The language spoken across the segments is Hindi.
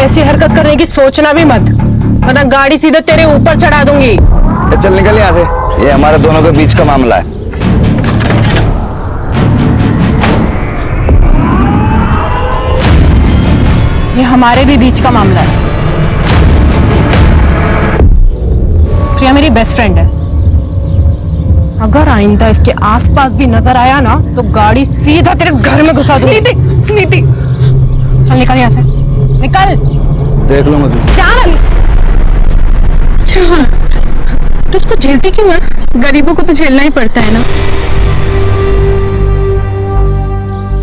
ऐसी हरकत करने की सोचना भी मत, वरना गाड़ी सीधे तेरे ऊपर चढ़ा दूंगी। चल निकल यहाँ से, ये हमारे दोनों के बीच का मामला है। ये हमारे भी बीच का मामला है। प्रिया मेरी बेस्ट फ्रेंड है, अगर आइंदा इसके आसपास भी नजर आया ना तो गाड़ी सीधा तेरे घर में घुसा दूंगी। नीति, नीति, चल निकल यहाँ से, निकल। देख लो मधु, तो उसको झेलती क्यों है? गरीबों को तो झेलना ही पड़ता है ना।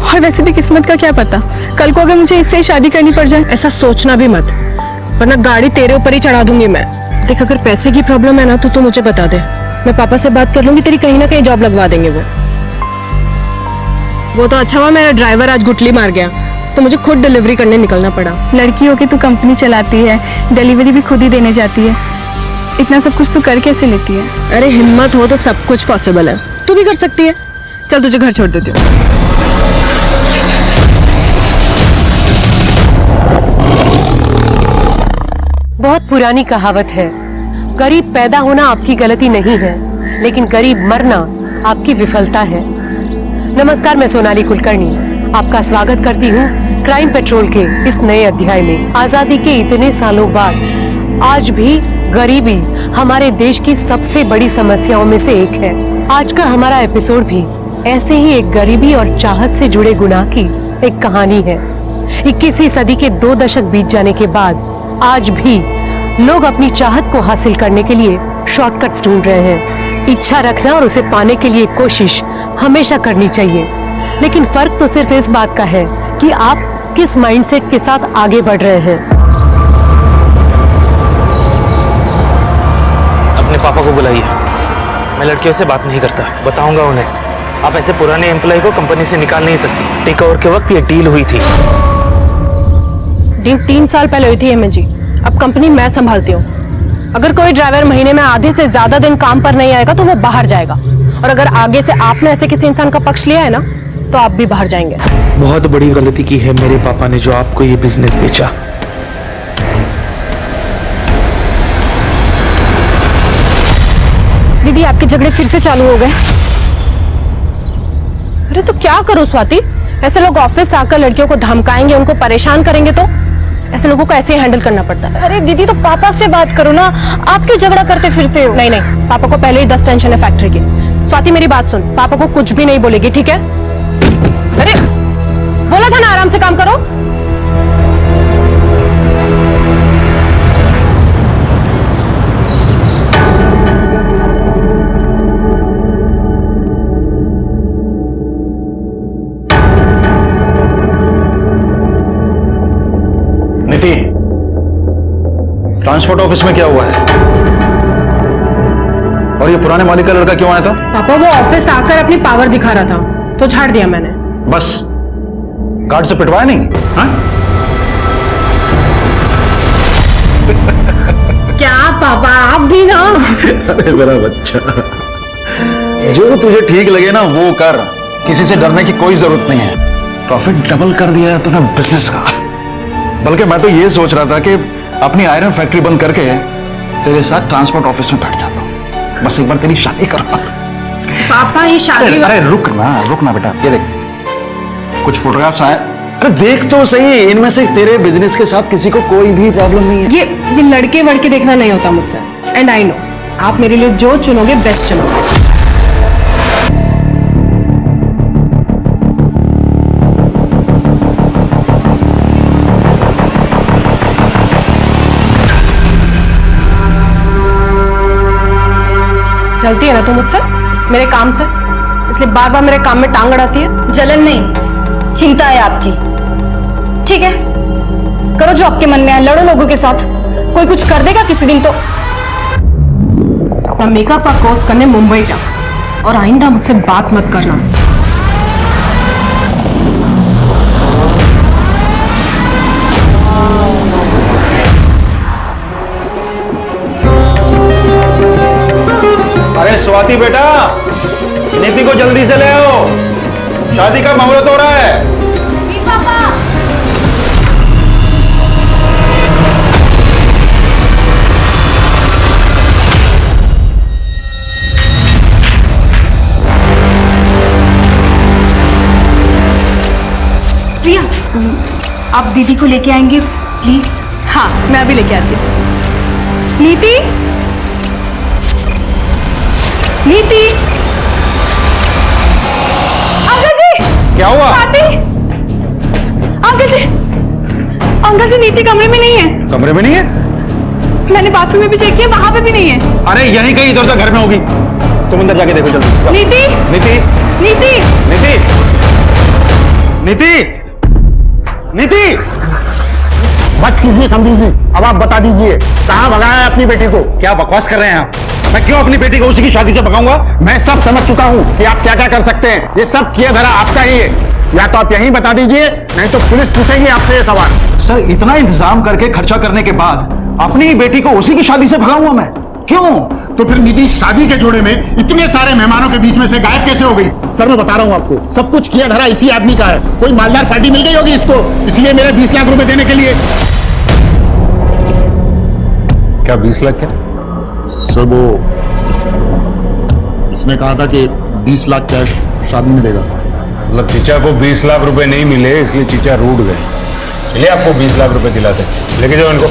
और वैसे भी किस्मत का क्या पता, कल को अगर मुझे इससे शादी करनी पड़ जाए। ऐसा सोचना भी मत, वरना गाड़ी तेरे ऊपर ही चढ़ा दूंगी मैं। देख, अगर पैसे की प्रॉब्लम है ना तो तू मुझे बता दे, मैं पापा से बात कर लूंगी, तेरी कहीं ना कहीं जॉब लगवा देंगे वो तो अच्छा हुआ मेरा ड्राइवर आज गुटली मार गया, तो मुझे खुद डिलीवरी करने निकलना पड़ा। लड़की होके तू कंपनी चलाती है, डिलीवरी भी खुद ही देने जाती है, इतना सब कुछ तू कर कैसे लेती है? अरे हिम्मत हो तो सब कुछ पॉसिबल है, तू भी कर सकती है। चल तुझे घर छोड़ देती हूँ। बहुत पुरानी कहावत है, गरीब पैदा होना आपकी गलती नहीं है, लेकिन गरीब मरना आपकी विफलता है। नमस्कार, मैं सोनाली कुलकर्णी आपका स्वागत करती हूँ क्राइम पेट्रोल के इस नए अध्याय में। आजादी के इतने सालों बाद आज भी गरीबी हमारे देश की सबसे बड़ी समस्याओं में से एक है। आज का हमारा एपिसोड भी ऐसे ही एक गरीबी और चाहत से जुड़े गुनाह की एक कहानी है। 21वीं सदी के 2 दशक बीत जाने के बाद आज भी लोग अपनी चाहत को हासिल करने के लिए शॉर्टकट्स ढूंढ रहे हैं। इच्छा रखना और उसे पाने के लिए कोशिश हमेशा करनी चाहिए, लेकिन फर्क तो सिर्फ इस बात का है कि आप किस माइंडसेट के साथ आगे बढ़ रहे हैं। अपने पापा को बुलाइए, मैं लड़कियों से बात नहीं करता, बताऊंगा उन्हें। आप ऐसे पुराने एम्प्लॉय को कंपनी से निकाल नहीं सकती। टेक ओवर के वक्त ये डील हुई थी। डील 3 साल पहले हुई थी एमएन जी, अब कंपनी मैं संभालती हूँ। अगर कोई ड्राइवर महीने में आधे से ज्यादा दिन काम पर नहीं आएगा तो वो बाहर जाएगा, और अगर आगे से आपने ऐसे किसी इंसान का पक्ष लिया है ना तो आप भी बाहर जाएंगे। बहुत बड़ी गलती की है मेरे पापा ने जो आपको ये बिजनेस बेचा। दीदी, आपके झगड़े फिर से चालू हो गए। अरे तो क्या करो स्वाति, ऐसे लोग ऑफिस आकर लड़कियों को धमकाएंगे, उनको परेशान करेंगे, तो ऐसे लोगों को ऐसे ही हैंडल करना पड़ता है। अरे दीदी, तो पापा से बात करो ना, आप क्यों झगड़ा करते फिरते हो? नहीं नहीं, पापा को पहले ही 10 टेंशन है फैक्ट्री की। स्वाति मेरी बात सुन, पापा को कुछ भी नहीं बोलेगी, ठीक है? अरे बोला था ना आराम से काम करो। नीति, ट्रांसपोर्ट ऑफिस में क्या हुआ है? और ये पुराने मालिक का लड़का क्यों आया था? पापा वो ऑफिस आकर अपनी पावर दिखा रहा था तो झाड़ दिया मैंने। बस गार्ड से पिटवाया नहीं? हाँ? क्या पापा, आप भी ना। अरे मेरा बच्चा, जो तुझे ठीक लगे ना वो कर, किसी से डरने की कोई जरूरत नहीं है। प्रॉफिट डबल कर दिया है तूने बिजनेस का। बल्कि मैं तो ये सोच रहा था कि अपनी आयरन फैक्ट्री बंद करके तेरे साथ ट्रांसपोर्ट ऑफिस में बैठ जाता हूँ, बस एक बार तेरी शादी करो। पापा ये शादी, अरे रुक ना बेटा, ये देख कुछ फोटोग्राफ्स आए। अरे देख तो सही, इनमें से तेरे बिजनेस के साथ किसी को कोई भी प्रॉब्लम नहीं है। ये लड़के वड़के देखना नहीं होता मुझसे, एंड आई नो आप मेरे लिए जो चुनोगे बेस्ट चुनोगे। चलती है ना तू मुझसे, मेरे काम से, इसलिए बार बार मेरे काम में टांग अड़ाती है। जलन नहीं, चिंता है आपकी। ठीक है, करो जो आपके मन में है, लड़ो लोगों के साथ, कोई कुछ कर देगा किसी दिन तो। अपना मेकअप का कोर्स करने मुंबई जा, और आइंदा मुझसे बात मत करना। अरे स्वाति बेटा, नीति को जल्दी से ले आओ, शादी का मुहूर्त हो रहा है। पापा। आप दीदी को लेके आएंगे प्लीज? हाँ, मैं अभी लेके आती हूँ। नीति, नीति, अंकल जी। क्या हुआ? स्वाति, अंकल जी, अंकल जी नीति कमरे में नहीं है। कमरे में नहीं है? मैंने बाथरूम में भी चेक किया, वहां पे भी नहीं है। अरे यहीं कहीं इधर उधर घर में होगी, तुम अंदर जाके देखो जल्दी। नीति, नीति, नीति, नीति, नीति, नीति, बस कीजिए, समझिए। अब आप बता दीजिए कहाँ भगाया है अपनी बेटी को? क्या बकवास कर रहे हैं आप? मैं क्यों अपनी बेटी को उसी की शादी से भगाऊंगा? मैं सब समझ चुका हूँ कि आप क्या क्या कर सकते हैं। ये सब किया धरा आपका ही है। या तो आप यहीं बता दीजिए, नहीं तो पुलिस पूछेगी आपसे ये सवाल। सर, इतना इंतजाम करके खर्चा करने के बाद अपनी ही बेटी को उसी की शादी से भगाऊंगा मैं? क्यों? तो फिर निधि शादी के जोड़े में इतने सारे मेहमानों के बीच में से गायब कैसे हो गई? सर, मैं बता रहा हूँ आपको, सब कुछ किया धरा इसी आदमी का है। कोई मालदार पार्टी मिल गई होगी इसको, इसलिए मेरे 20 लाख रुपए देने के लिए। क्या 20 लाख? क्या सर, वो इसने कहा था कि 20 लाख कैश शादी में देगा। मतलब चीचा को 20 लाख रुपए नहीं मिले, इसलिए चीचा रूठ गए। चलिए आपको 20 लाख रुपए दिलाते, लेके जाओ इनको।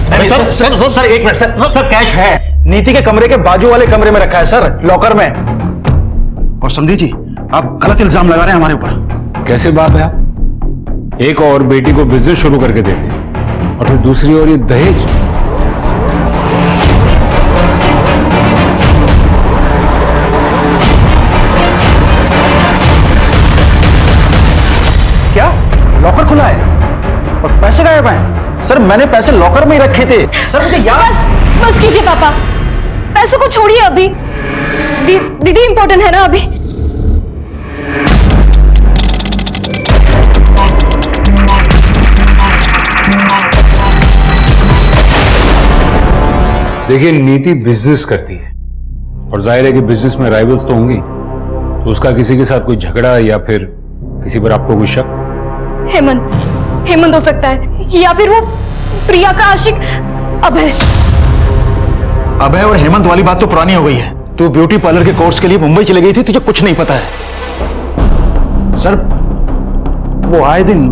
सर सर सर सर एक minute sir, sir sir cash है, नीति के कमरे के बाजू वाले कमरे में रखा है सर, लॉकर में। और समझी जी, आप गलत इल्जाम लगा रहे हैं हमारे ऊपर। कैसे बाप है आप? एक और बेटी को बिजनेस शुरू करके देते और फिर दूसरी ओर ये दहेज। क्या लॉकर खुला है और पैसे गायब हैं? सर, मैंने पैसे लॉकर में ही रखे थे सर, मुझे याद। बस कीजिए पापा, पैसों को छोड़िए अभी। दीदी इंपॉर्टेंट है ना अभी। देखिए, नीति बिजनेस करती है और जाहिर है कि बिजनेस में राइवल्स तो होंगी, तो उसका किसी के साथ कोई झगड़ा या फिर किसी पर आपको कोई शक? हेमंत हो सकता है, या फिर वो प्रिया का आशिक अभय। अभय और हेमंत वाली बात तो पुरानी हो गई है। तू ब्यूटी पार्लर के कोर्स के लिए मुंबई चली गई थी, तुझे कुछ नहीं पता है। सर, वो आए दिन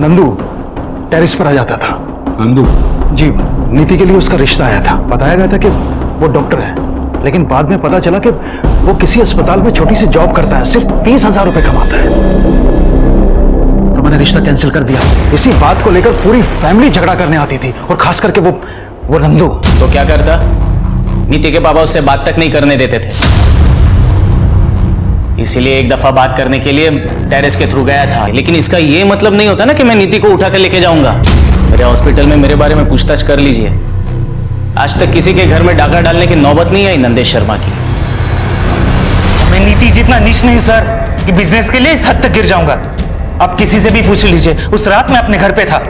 नंदू टेरिस पर आ जाता था। नंदू? जी, नीति के लिए उसका रिश्ता आया था। बताया गया था कि वो डॉक्टर है, लेकिन बाद में पता चला कि वो किसी अस्पताल में छोटी सी जॉब करता है, सिर्फ 30,000 रुपए कमाता है। तो मैंने रिश्ता कैंसिल कर दिया। इसी बात को लेकर पूरी फैमिली झगड़ा करने आती थी, और खास करके वो नंदू। तो क्या करता? नीति के पापा उससे बात तक नहीं करने देते थे, इसलिए एक दफा बात करने के लिए टेरेस के थ्रू गया था। लेकिन इसका ये मतलब नहीं होता ना कि मैं नीति को उठा कर लेके जाऊंगा। मेरे हॉस्पिटल में मेरे बारे में पूछताछ कर लीजिए। आज तक किसी के घर में डाका डालने की नौबत नहीं आई नंदेश शर्मा की। मैं नीति जितना नीच नहीं हूं सर कि बिजनेस के लिए इस हद तक गिर जाऊंगा। आप किसी से भी पूछ लीजिए, उस रात मैं अपने घर पे था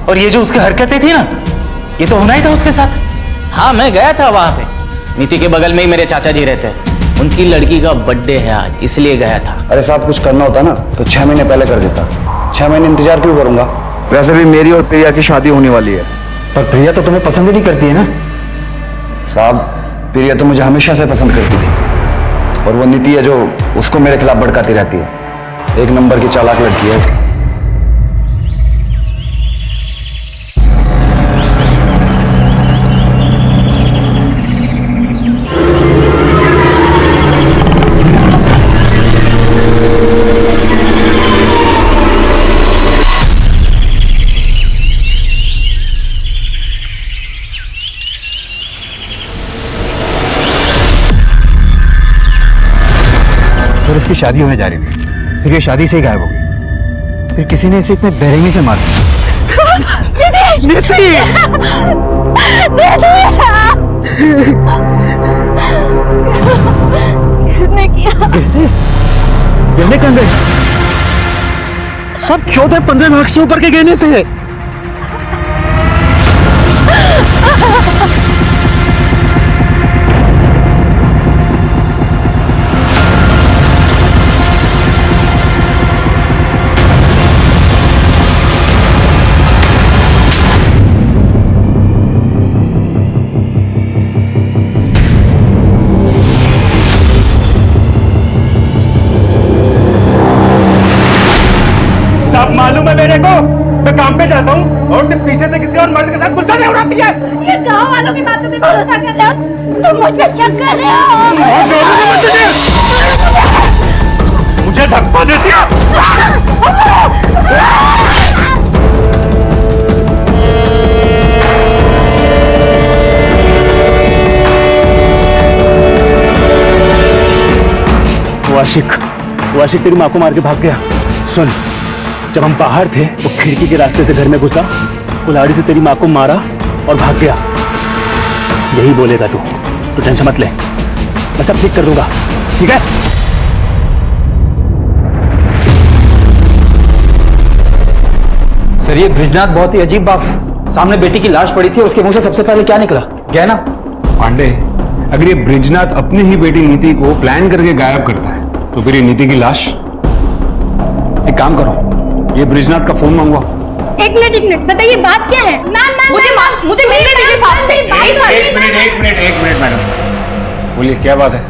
और ये जो उसकी हरकतें थी ना, ये तो होना ही था उसके साथ। हाँ, मैं गया था वहां पे। नीति के बगल में ही मेरे चाचा जी रहते हैं, उनकी लड़की का बर्थडे है आज, इसलिए गया था। अरे साहब, कुछ करना होता ना तो 6 महीने पहले कर देता। 6 महीने इंतजार क्यों करूंगा? वैसे भी मेरी और प्रिया की शादी होने वाली है। पर प्रिया तो तुम्हें पसंद ही नहीं करती है ना? साहब, प्रिया तो मुझे हमेशा से पसंद करती थी, और वो नीति है जो उसको मेरे खिलाफ भड़काती रहती है। एक नंबर की चालाक लड़की है। सर, इसकी शादी होने जा रही थी, फिर ये शादी से ही गायब हो गई। फिर किसी ने इसे इतने बेरहमी से मार दिया। नीति! किसने किया? गहने कहाँ गए? सब 14-15 लाख से ऊपर के गहने थे। साहब, मालूम है मेरे को मैं काम पे जाता हूँ और तुम पीछे से किसी और मर्द के साथ गुस्सा नहीं उड़ाती है। ये गांव वालों की बातों पे भरोसा कर रहे हो, तुम मुझ पे शक कर रहे हो। मुझे धक्का देती है। वो आशिक तेरी माँ को मार के भाग गया। सुन, जब हम बाहर थे वो खिड़की के रास्ते से घर में घुसा, कुल्हाड़ी से तेरी माँ को मारा और भाग गया। यही बोलेगा तू टेंशन मत ले, मैं सब ठीक कर दूंगा, ठीक है? सर ये ब्रिजनाथ बहुत ही अजीब बात, सामने बेटी की लाश पड़ी थी और उसके मुंह से सबसे पहले क्या निकला? गया ना? पांडे, अगर ये ब्रिजनाथ अपनी ही बेटी नीति को प्लान करके गायब करता है तो फिर ये नीति की लाश? एक काम करो, ये ब्रिजनाथ का फोन मंगवा। एक मिनट बताइए बात क्या है? मुझे मिलने दीजिए साहब से। एक मिनट मैडम, बोलिए क्या बात है?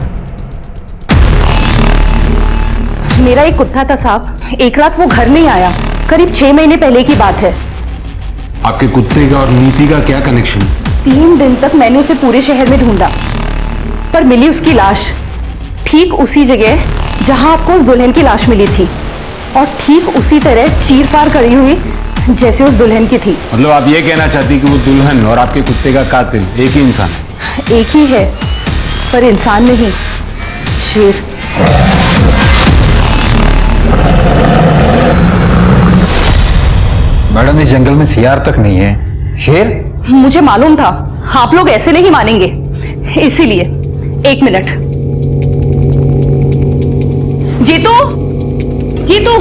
मेरा एक कुत्ता था साहब, एक रात वो घर नहीं आया, करीब 6 महीने पहले की बात है। आपके कुत्ते का और नीति का क्या कनेक्शन? 3 दिन तक मैंने उसे पूरे शहर में ढूंढा, पर मिली उसकी लाश ठीक उसी जगह जहां आपको उस दुल्हन की लाश मिली थी, और ठीक उसी तरह चीर-फाड़ करी हुई जैसे उस दुल्हन की थी। मतलब आप ये कहना चाहती कि वो दुल्हन और आपके कुत्ते का कातिल एक ही इंसान है? एक ही है, पर इंसान नहीं, शेर। मैडम इस जंगल में सियार तक नहीं है, शेर? मुझे मालूम था आप लोग ऐसे नहीं मानेंगे, इसीलिए। 1 मिनट। जीतू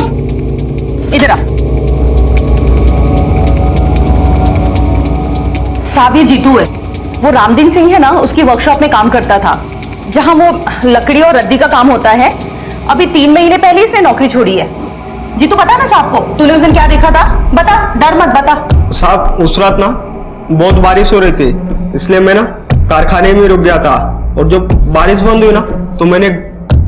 इधर आ। साहब ये जीतू है, वो रामदीन सिंह है ना, उसकी वर्कशॉप में काम करता था, जहां वो लकड़ी और रद्दी का काम होता है। अभी 3 महीने पहले इसने नौकरी छोड़ी है। जीतू पता ना साहब को, तूने उस दिन क्या देखा था? बता, डर मत, बता। साहब उस रात ना बहुत बारिश हो रही थी, इसलिए मैं ना कारखाने में रुक गया था, और जब बारिश बंद हुई ना तो मैंने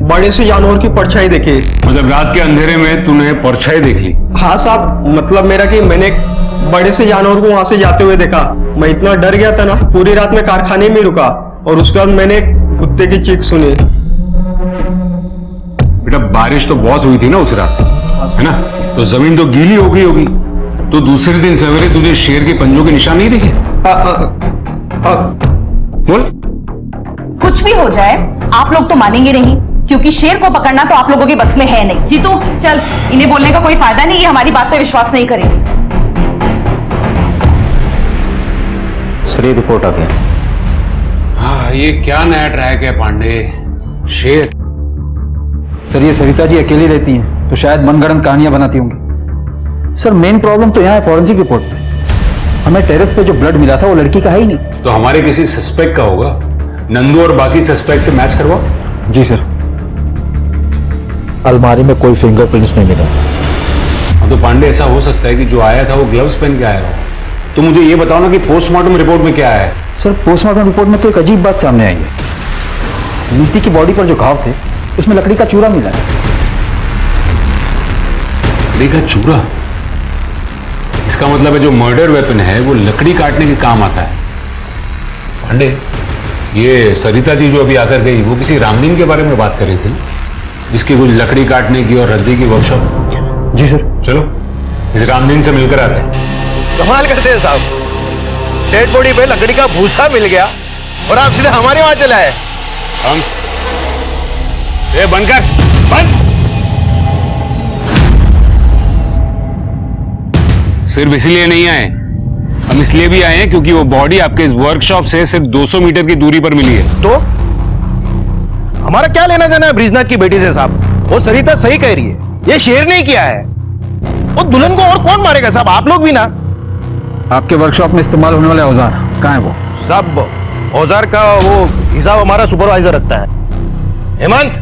बड़े से जानवर की परछाई देखी। मतलब रात के अंधेरे में तूने परछाई देख ली? हाँ साहब, मतलब मेरा कि मैंने एक बड़े से जानवर को वहां से जाते हुए देखा। मैं इतना डर गया था ना, पूरी रात में कारखाने में रुका, और उसके बाद मैंने कुत्ते की चीख सुनी। बेटा बारिश तो बहुत हुई थी ना उस रात, है ना? तो जमीन तो गीली हो गई होगी, तो दूसरे दिन सवेरे तुझे शेर के पंजों के निशान नहीं दिखे? बोल। कुछ भी हो जाए आप लोग तो मानेंगे नहीं, क्योंकि शेर को पकड़ना तो आप लोगों की बस में है नहीं। जीतू चल, इन्हें बोलने का कोई फायदा नहीं, ये हमारी बात पे विश्वास नहीं करेंगे। सर ये रिपोर्ट आ गया। हाँ, ये क्या नया ट्रैक है पांडे? शेर? सर ये सरिता जी अकेली रहती हैं तो शायद मनगढ़ंत कहानियां बनाती होंगी। सर मेन प्रॉब्लम तो यहाँ है फॉरेंसिक रिपोर्ट में। हमें टेरेस पे जो ब्लड मिला था वो लड़की का है ही नहीं। तो हमारे किसी सस्पेक्ट का होगा। नंदू और बाकी सस्पेक्ट से मैच करवाओ। जी सर। अलमारी में कोई फिंगरप्रिंट्स नहीं मिला। हाँ तो पांडे ऐसा हो सकता है कि जो आया था वो ग्लव्स पहन के आया हो। तो मुझे ये बताओ ना कि पोस्टमार्टम रिपोर्ट में क्या है? सर पोस्टमार्टम रिपोर्ट में तो एक अजीब बात सामने आई है। नीति की बॉडी पर जो घाव थे उसमें लकड़ी का चूरा मिला है। लकड़ी का चूरा? इसका मतलब है जो मर्डर वेपन है वो लकड़ी काटने के काम आता है। पांडे, ये सरिता जी जो अभी आकर गई वो किसी रामदीन के बारे में बात कर रही थी, जिसकी कुछ लकड़ी काटने की और रद्दी की वर्कशॉप। जी सर। चलो इस रामदीन से मिलकर आते हैं। कमाल करते हैं साहब, डेड बॉडी पे लकड़ी का भूसा मिल गया और आप सीधे हमारे वहां चले आए। हम ये बंद कर, बंद। सिर्फ इसलिए नहीं आए, हम इसलिए भी आए हैं क्योंकि वो बॉडी आपके इस वर्कशॉप से सिर्फ 200 मीटर की दूरी पर मिली है। तो हमारा क्या लेना देना है ब्रिजनाथ की बेटी से साहब? वो सरिता सही कह रही है, ये शेर नहीं किया है। वो दुल्हन को और कौन मारेगा साहब? आप लोग भी ना। आपके वर्कशॉप में इस्तेमाल होने वाले औजार कहाँ है वो? सब औजार का वो हिसाब हमारा सुपरवाइजर रखता है। हेमंत,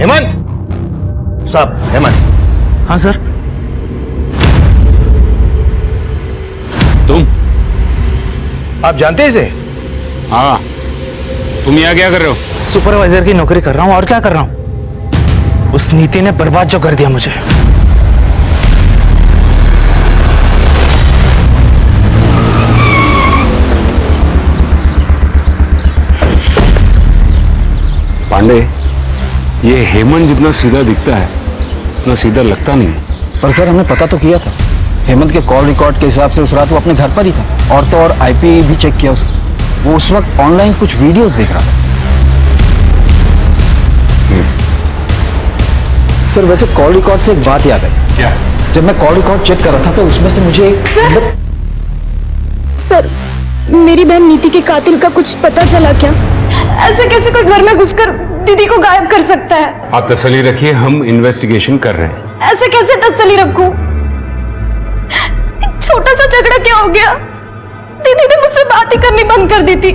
हेमंत साहब, हेमंत। हाँ सर। तुम? आप जानते हैं इसे? हाँ। तुम यहाँ क्या कर रहे हो? सुपरवाइजर की नौकरी कर रहा हूँ, और क्या कर रहा हूँ? उस नीति ने बर्बाद जो कर दिया मुझे। पांडे, ये हेमंत जितना सीधा दिखता है उतना सीधा लगता नहीं है। पर सर हमने पता तो किया था, हेमंत के कॉल रिकॉर्ड के हिसाब से उस रात वो अपने घर पर ही था। और तो और आईपी भी चेक किया उसका, वो उस वक्त ऑनलाइन कुछ वीडियोस देख रहा था। सर वैसे कॉल रिकॉर्ड से एक बात याद आई। क्या? जब मैं कॉल रिकॉर्ड चेक कर रहा था तो उसमें से मुझे सर मेरी बहन नीति के कातिल का कुछ पता चला क्या? ऐसे कैसे कोई घर में घुसकर दीदी को गायब कर सकता है? आप तसल्ली रखिए, हम इन्वेस्टिगेशन कर रहे हैं। ऐसे कैसे तसल्ली रखूं? छोटा सा झगड़ा क्या हो गया? दीदी ने मुझसे बात ही करनी बंद कर दी थी,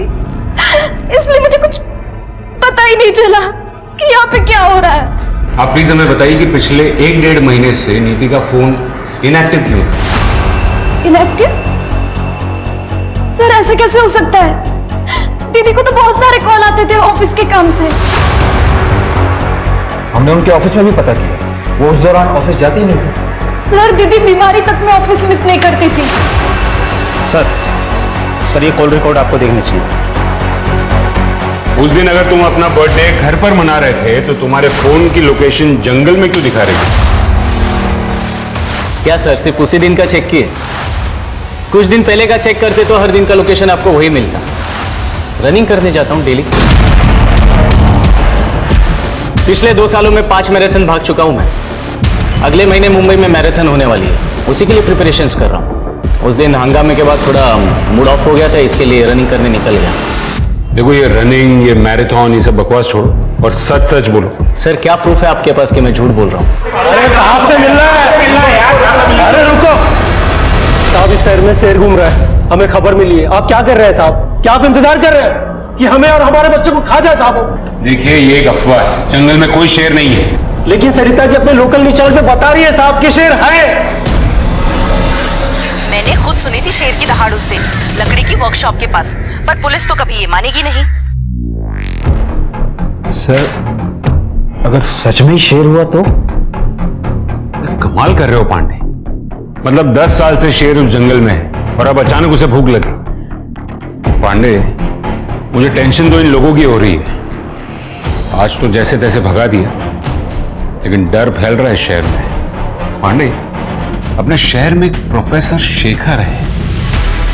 इसलिए मुझे कुछ पता ही नहीं चला कि यहाँ पे क्या हो रहा है। आप प्लीज हमें बताइए कि पिछले 1-1.5 महीने से नीति का फोन इनएक्टिव क्यों था? इनएक्टिव? सर ऐसे कैसे हो सकता है? दीदी को तो बहुत सारे कॉल आते थे ऑफिस के काम से। हमने उनके ऑफिस में भी पता किया, वो उस दौरान ऑफिस जाती ही नहीं थी। सर दीदी बीमारी तक में ऑफिस मिस नहीं करती थी। सर ये कॉल रिकॉर्ड आपको देखनी चाहिए। उस दिन अगर तुम अपना बर्थडे घर पर मना रहे थे तो तुम्हारे फोन की लोकेशन जंगल में क्यों दिखा रही थी? क्या सर सिर्फ उसी दिन का चेक किए? कुछ दिन पहले का चेक करते तो हर दिन का लोकेशन आपको वही मिलता। रनिंग करने जाता हूं डेली। पिछले 2 सालों में 5 मैराथन भाग चुका हूं मैं। अगले महीने मुंबई में मैराथन होने वाली है, उसी के लिए प्रिपरेशंस कर रहा हूं। उस दिन हंगामे के बाद थोड़ा मूड ऑफ हो गया था, इसके लिए रनिंग करने निकल गया। देखो ये रनिंग, ये मैराथन, ये सब बकवास छोड़ो और सच सच बोलो। सर क्या प्रूफ है आपके पास कि मैं झूठ बोल रहा हूँ? अरे साहब से मिलना है। अरे रुको साहब, इस शहर में शेर घूम रहा है, हमें खबर मिली है। आप क्या कर रहे हैं साहब? क्या आप इंतजार कर रहे हैं कि हमें और हमारे बच्चे को खा जाए साहब? देखिए ये एक अफवाह है, जंगल में कोई शेर नहीं है। लेकिन सरिता जी अपने लोकल न्यूज चैनल पे बता रही है साहब कि शेर है। मैंने खुद सुनी थी शेर की दहाड़ उस दिन लकड़ी की वर्कशॉप के पास, पर पुलिस तो कभी ये मानेगी नहीं। सर अगर सच में ही शेर हुआ तो? कमाल कर रहे हो पांडे, मतलब 10 साल से शेर उस जंगल में है और अब अचानक उसे भूख लगी। पांडे मुझे टेंशन तो इन लोगों की हो रही है। आज तो जैसे तैसे भगा दिया, लेकिन डर फैल रहा है शहर में। पांडे अपने शहर में एक प्रोफेसर शेखर है,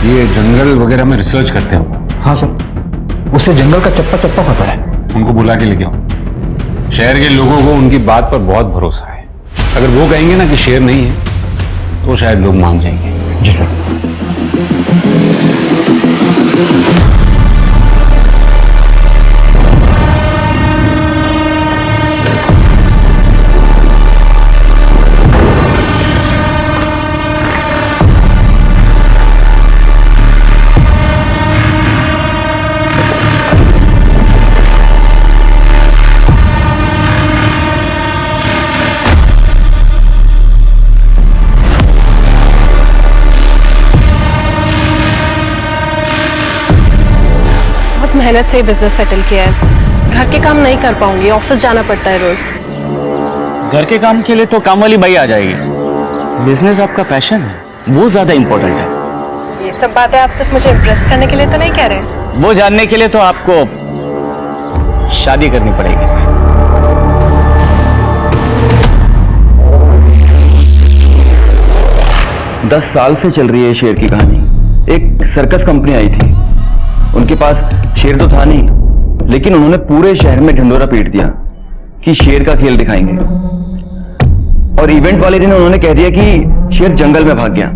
ये जंगल वगैरह में रिसर्च करते हैं। हाँ सर, उसे जंगल का चप्पा चप्पा पता है। उनको बुला के लेके आओ। शहर के लोगों को उनकी बात पर बहुत भरोसा है। अगर वो कहेंगे ना कि शेर नहीं है तो शायद लोग मान जाएंगे। जी सर। मेहनत से बिजनेस सेटल किया है। घर के काम नहीं कर पाऊंगी, ऑफिस जाना पड़ता है रोज। घर के काम के लिए तो काम वाली बाई आ जाएगी। बिजनेस आपका पैशन है, वो ज्यादा इंपॉर्टेंट है। ये सब बातें आप सिर्फ मुझे इम्प्रेस करने के लिए तो नहीं कह रहे? वो जानने के लिए तो आपको शादी करनी पड़ेगी। दस साल से चल रही है शेर की कहानी। एक सर्कस कंपनी आई थी, उनके पास शेर तो था नहीं, लेकिन उन्होंने पूरे शहर में ढिंडोरा पीट दिया कि शेर का खेल दिखाएंगे। और इवेंट वाले दिन उन्होंने कह दिया कि शेर जंगल में भाग गया।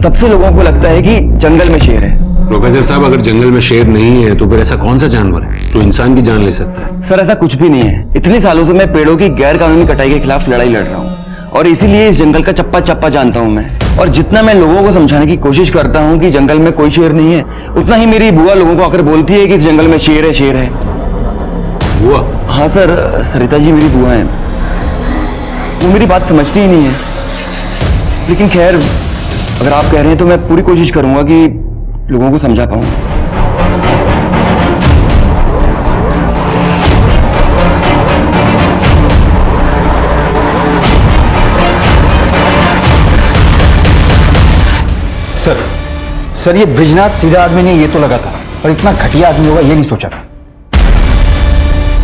तब से लोगों को लगता है कि जंगल में शेर है। प्रोफेसर साहब, अगर जंगल में शेर नहीं है तो फिर ऐसा कौन सा जानवर है जो इंसान की जान ले सकता है? सर ऐसा कुछ भी नहीं है। इतने सालों से मैं पेड़ों की गैर कानूनी कटाई के खिलाफ लड़ाई लड़ रहा हूँ और इसीलिए इस जंगल का चप्पा चप्पा जानता हूँ मैं। और जितना मैं लोगों को समझाने की कोशिश करता हूँ कि जंगल में कोई शेर नहीं है, उतना ही मेरी बुआ लोगों को आकर बोलती है कि इस जंगल में शेर है, शेर है। बुआ? हाँ सर, सरिता जी मेरी बुआ है। वो मेरी बात समझती ही नहीं है। लेकिन खैर, अगर आप कह रहे हैं तो मैं पूरी कोशिश करूंगा कि लोगों को समझा पाऊं। सर ये ब्रिजनाथ सीधा आदमी नहीं, ये तो लगा था, पर इतना घटिया आदमी होगा ये नहीं सोचा था।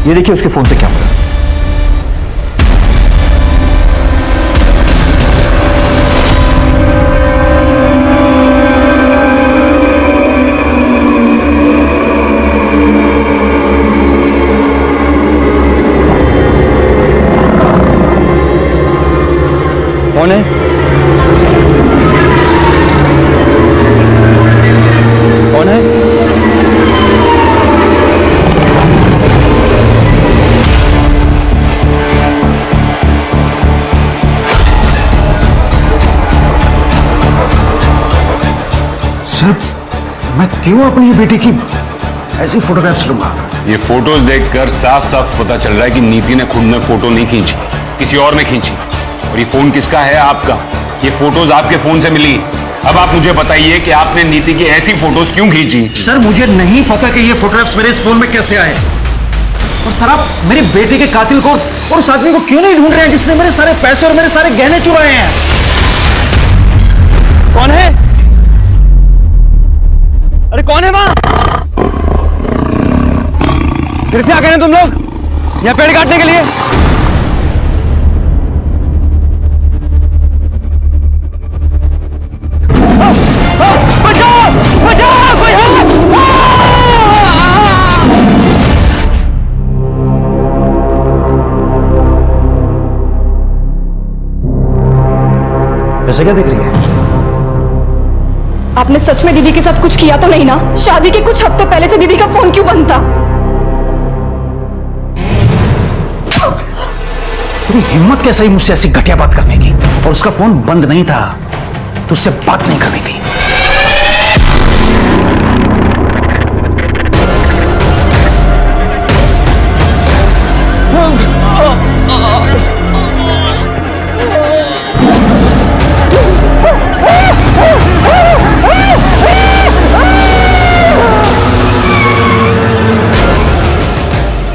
ये देखिए उसके फोन से क्या हुआ। कौन है? कौन है? सर, मैं क्यों अपनी बेटी की ऐसी फोटोग्राफ्स लूंगा? ये फोटोज देखकर साफ साफ पता चल रहा है कि नीति ने खुद में फोटो नहीं खींची, किसी और ने खींची। और ये फोन किसका है? आपका। ये फोटोज आपके फोन से मिली। अब आप मुझे बताइए कि आपने नीति की ऐसी फोटोज क्यों खींची? सर, मुझे नहीं पता कि ये फोटोग्राफ्स मेरे इस फोन में कैसे आए। और सर, आप मेरी बेटी के कातिल को और उस आदमी को क्यों नहीं ढूंढ रहे हैं जिसने मेरे सारे पैसे और मेरे सारे गहने चुराए हैं? कौन है? अरे कौन है वहां? फिर से आ गए तुम लोग यहाँ पेड़ काटने के लिए? बचाओ! बचाओ! कोई है! ऐसे क्या देख रही है? आपने सच में दीदी के साथ कुछ किया तो नहीं ना? शादी के कुछ हफ्ते पहले से दीदी का फोन क्यों बंद था? तेरी हिम्मत कैसे हुई मुझसे ऐसी घटिया बात करने की? और उसका फोन बंद नहीं था, तुझसे बात नहीं करनी थी।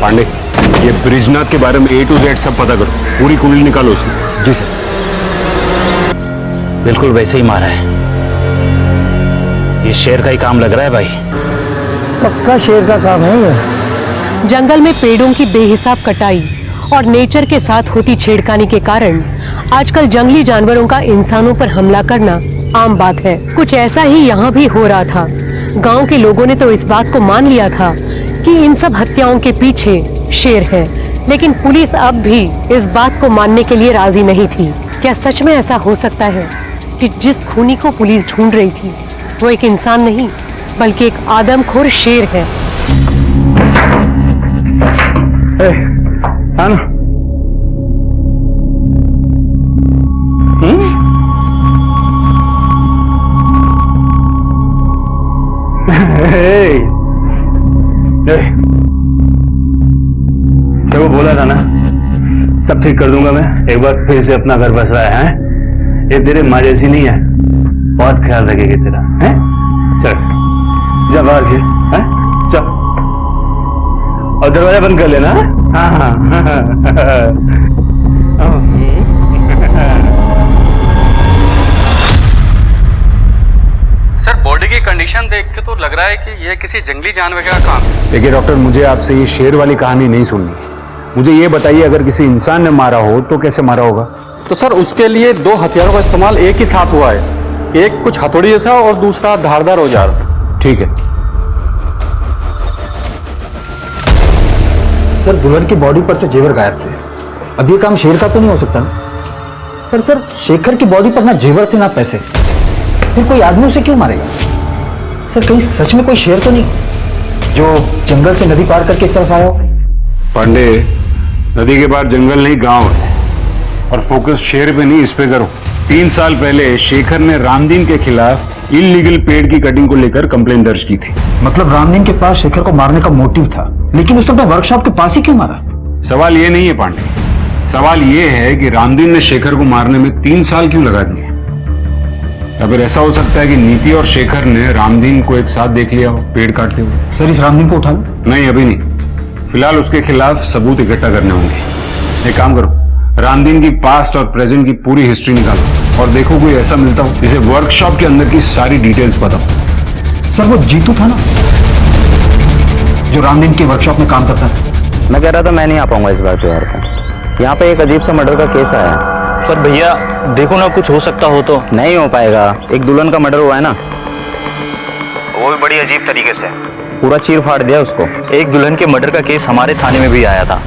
पांडे, ये ब्रिजनाथ के बारे में A to Z सब पता करो, पूरी कुंडली निकालो उसकी। जी सर। बिल्कुल वैसे ही मारा है। ये शेर का ही काम लग रहा है भाई। पक्का शेर का काम है ये। जंगल में पेड़ों की बेहिसाब कटाई और नेचर के साथ होती छेड़खानी के कारण आजकल जंगली जानवरों का इंसानों पर हमला करना आम बात है। कुछ ऐसा ही यहाँ भी हो रहा था। गांव के लोगों ने तो इस बात को मान लिया था कि इन सब हत्याओं के पीछे शेर है, लेकिन पुलिस अब भी इस बात को मानने के लिए राजी नहीं थी। क्या सच में ऐसा हो सकता है कि जिस खूनी को पुलिस ढूंढ रही थी वो एक इंसान नहीं बल्कि एक आदमखोर शेर है? आना। जब वो बोला था ना सब ठीक कर दूंगा मैं, एक बार फिर से अपना घर बस रहा है। ये तेरे माँ जैसी नहीं है, बहुत ख्याल रखेगी तेरा। है चल जा बाहर खेल, है चल, और दरवाजा बंद कर लेना। हाँ हाँ सर, बॉडी की कंडीशन देख के तो लग रहा है कि यह किसी जंगली जानवर का काम है। देखिए डॉक्टर, मुझे आपसे ये शेर वाली कहानी नहीं सुननी। मुझे ये बताइए, अगर किसी इंसान ने मारा हो तो कैसे मारा होगा? तो सर, उसके लिए दो हथियारों का इस्तेमाल एक ही साथ हुआ है। एक कुछ हथौड़ी जैसा और दूसरा धारदार औजार। ठीक है सर, दुल्हन की बॉडी पर से जेवर गायब थे। अब ये काम शेर का तो नहीं हो सकता ना? पर सर, शेखर की बॉडी पर ना जेवर थे ना पैसे, फिर कोई आदमी उसे क्यों मारेगा? सर, कहीं सच में कोई शेर तो नहीं जो जंगल से नदी पार करके इस तरफ आया हो? पांडे, नदी के पार जंगल नहीं गांव है, और फोकस शेर पे नहीं इस पे करो। 3 साल पहले शेखर ने रामदीन के खिलाफ इलीगल पेड़ की कटिंग को लेकर कंप्लेन दर्ज की थी। मतलब रामदीन के पास शेखर को मारने का मोटिव था, लेकिन उसने अपने वर्कशॉप के पास ही क्यों मारा? सवाल ये नहीं है पांडे, सवाल ये है कि रामदीन ने शेखर को मारने में 3 साल क्यों लगा दिए? या फिर ऐसा हो सकता है कि नीति और शेखर ने रामदीन को एक साथ देख लिया हो पेड़ काटते हुए। सर, इस रामदीन को उठा लो। नहीं, अभी नहीं, फिलहाल उसके खिलाफ सबूत इकट्ठा करने होंगे। एक काम करो, रामदीन की पास्ट और प्रेजेंट की पूरी हिस्ट्री निकालो और देखो कोई ऐसा मिलता हो जिसे वर्कशॉप के अंदर की सारी डिटेल्स पता हो। सर, वो जीतू था ना जो रामदीन की वर्कशॉप में काम करता था? मैं कह रहा था मैं नहीं आ पाऊंगा इस बार त्योहार पे। यहाँ पे एक अजीब सा मर्डर का केस आया है। पर भैया देखो ना, कुछ हो सकता हो तो। नहीं हो पाएगा, एक दुल्हन का मर्डर हुआ है ना, वो भी बड़ी अजीब तरीके से, पूरा चीर फाड़ दिया उसको। एक दुल्हन के मर्डर का केस हमारे थाने में भी आया था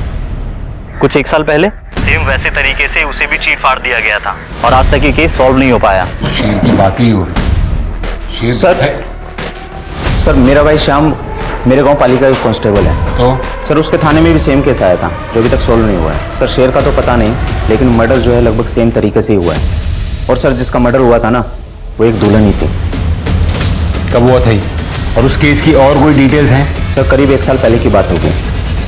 कुछ 1 साल पहले, सेम वैसे तरीके से उसे भी चीर फाड़ दिया गया था और आज तक ये केस सॉल्व नहीं हो पाया। शेर की बात ही हो रही। सर मेरा भाई श्याम मेरे गांव पालिका का कांस्टेबल है। तो सर उसके थाने में भी सेम केस आया था जो अभी तक सॉल्व नहीं हुआ है। सर शेर का तो पता नहीं, लेकिन मर्डर जो है लगभग सेम तरीके से ही हुआ है। और सर जिसका मर्डर हुआ था ना, वो एक दुल्हन ही थी। कब हुआ था ये? और उस केस की और कोई डिटेल्स हैं? सर करीब 1 साल पहले की बात होगी,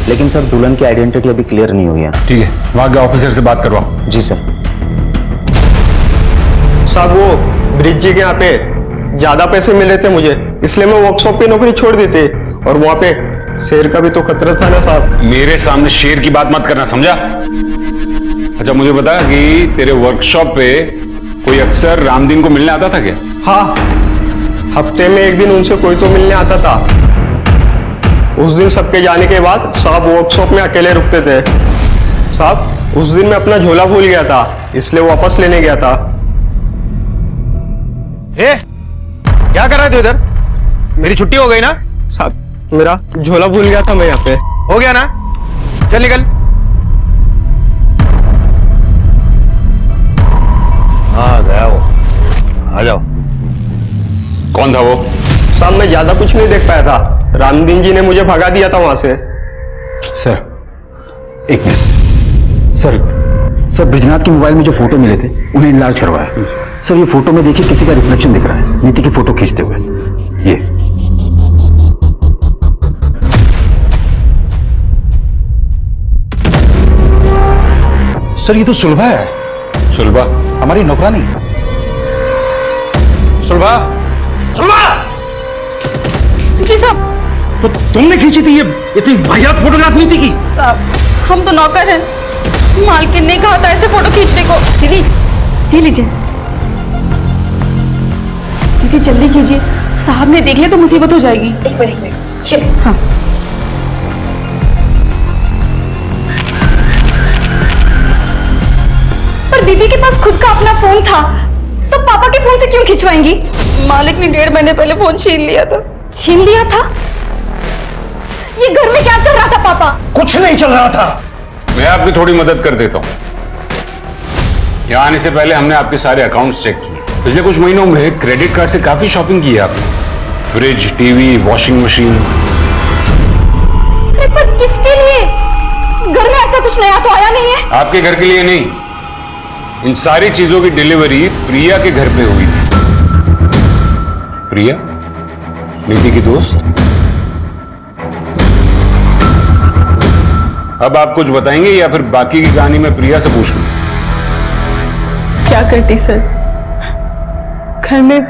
लेकिन सर दुल्हन की आइडेंटिटी अभी क्लियर नहीं हुई है। ठीक है, वहां के ऑफिसर से बात करवाओ। जी सर। साहब वो ब्रिज जी के यहाँ पे ज्यादा पैसे मिल रहे थे मुझे, इसलिए मैं वर्कशॉप पे नौकरी छोड़ दी थी। और वहां पे शेर का भी तो खतरा था ना साहब। मेरे सामने शेर की बात मत करना, समझा? अच्छा मुझे बता कि तेरे वर्कशॉप पे कोई अक्सर रामदीन को मिलने आता था क्या? हाँ, हफ्ते में 1 दिन उनसे कोई तो मिलने आता था। उस दिन सबके जाने के बाद साहब वर्कशॉप में अकेले रुकते थे। साहब उस दिन मैं अपना झोला भूल गया था, इसलिए वापस लेने गया था। क्या कर रहा है तू इधर? मेरी छुट्टी हो गई ना? साहब मेरा झोला भूल गया था मैं यहाँ पे। हो गया ना? चल निकल। आ गया वो, आ जाओ। कौन था वो? साहब मैं ज्यादा कुछ नहीं देख पाया था, रामदीन जी ने मुझे भगा दिया था वहां से। सर एक मिनट। सर ब्रिजनाथ के मोबाइल में जो फोटो मिले थे उन्हें इनलार्ज करवाया। सर ये फोटो में देखिए किसी का रिफ्लेक्शन दिख रहा है, नीति की फोटो खींचते हुए। ये सर ये तो सुलभा है। सुलभा? हमारी नौकरानी। सुलभा? सुलभा! जी साहब। तो तुमने खींची थी ये इतनी वाहियात फोटोग्राफ नीति की? साहब हम तो नौकर हैं, मालकिन ने कहा था ऐसे फोटो खींचने को। दीदी ये लीजिए। दीदी जल्दी कीजिए, साहब ने देख लिया तो मुसीबत हो जाएगी। एक मिनट चल। हाँ पर दीदी के पास खुद का अपना फोन था, तो पापा के फोन से क्यों खिंचवाएंगी? मालिक ने 1.5 महीने पहले फोन छीन लिया था। छीन लिया था? ये घर में क्या चल रहा था पापा? कुछ नहीं चल रहा था। मैं आपकी थोड़ी मदद कर देता हूं। यहाँ आने से पहले हमने आपके सारे अकाउंट्स चेक किए। पिछले कुछ महीनों में क्रेडिट कार्ड से काफी शॉपिंग की है आपने, फ्रिज, टीवी, वॉशिंग मशीन। पर किसके लिए? घर में ऐसा कुछ नया तो आया नहीं है। आपके घर के लिए नहीं, इन सारी चीजों की डिलीवरी प्रिया के घर पे हुई थी। प्रिया नीति की दोस्त। अब आप कुछ बताएंगे या फिर बाकी की कहानी मैं प्रिया से पूछ लूं? क्या करती सर, घर में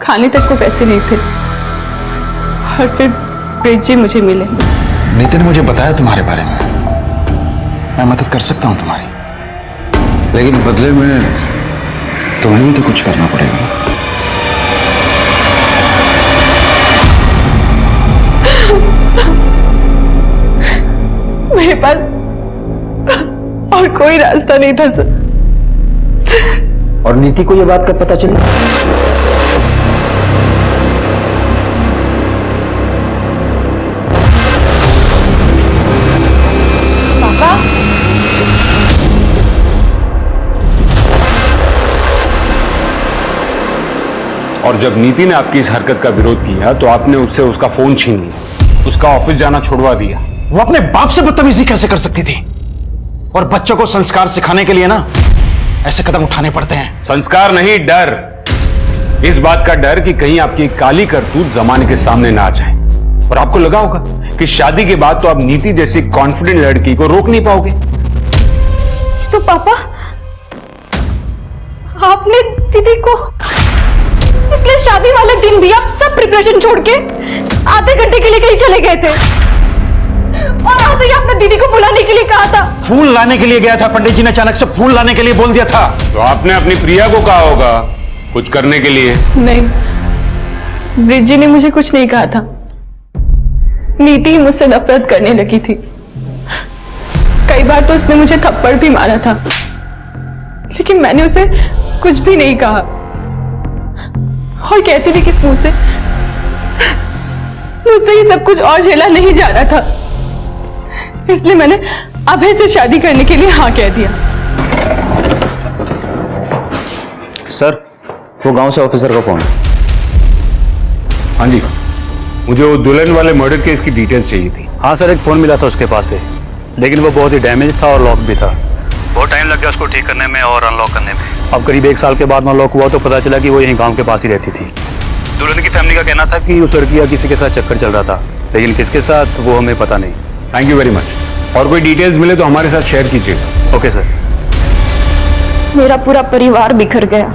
खाने तक को पैसे नहीं थे और फिर ब्रिज जी मुझे मिले। नीति ने मुझे बताया तुम्हारे बारे में। मैं मदद कर सकता हूं तुम्हारी, लेकिन बदले में तुम्हें भी तो कुछ करना पड़ेगा। मेरे पास और कोई रास्ता नहीं था सर। और नीति को यह बात कब पता चली? पापा और जब नीति ने आपकी इस हरकत का विरोध किया तो आपने उससे उसका फोन छीन लिया, उसका ऑफिस जाना छुड़वा दिया। वो अपने बाप से बदतमीजी कैसे कर सकती थी? और बच्चों को संस्कार सिखाने के लिए ना ऐसे कदम उठाने पड़ते हैं। संस्कार नहीं, डर। इस बात का डर कि कहीं आपकी काली करतूत जमाने के सामने ना आ जाए। और आपको लगा होगा कि शादी के बाद तो आप नीति जैसी कॉन्फिडेंट लड़की को रोक नहीं पाओगे। तो पापा आपने दीदी को, इसलिए शादी वाले दिन भी आप सब प्रिपरेशन छोड़ के आधे घंटे के लिए कहीं चले गए थे और आते ही आपने दीदी को बुलाने के लिए कहा था। फूल लाने के लिए गया था, पंडित जी ने अचानक से फूल लाने के लिए बोल दिया था। तो आपने अपनी प्रिया को कहा होगा कुछ करने के लिए। नहीं, ब्रिज जी ने मुझे कुछ नहीं कहा था। नीति मुझसे नफरत करने लगी थी कई बार तो उसने मुझे थप्पड़ भी मारा था, लेकिन मैंने उसे कुछ भी नहीं कहा और कहती थी किस मुंह से मुझसे ये सब कुछ और झेला नहीं जा रहा था, इसलिए मैंने अभय से शादी करने के लिए हाँ कह दिया। सर, वो गांव से ऑफिसर का फोन। हाँ जी, मुझे वो दुल्हन वाले मर्डर केस की डिटेल्स चाहिए थी। हाँ सर, एक फ़ोन मिला था उसके पास से, लेकिन वो बहुत ही डैमेज था और लॉक भी था। बहुत टाइम लग गया उसको ठीक करने में और अनलॉक करने में। अब करीब 1 साल के बाद अनलॉक हुआ तो पता चला कि वो यहीं गांव के पास ही रहती थी। दुल्हन की फैमिली का कहना था कि उस लड़की का किसी के साथ चक्कर चल रहा था, लेकिन किसके साथ वो हमें पता नहीं। Thank you very much. और कोई डिटेल्स मिले तो हमारे साथ शेयर कीजिएगा। Okay sir. मेरा पूरा परिवार बिखर गया।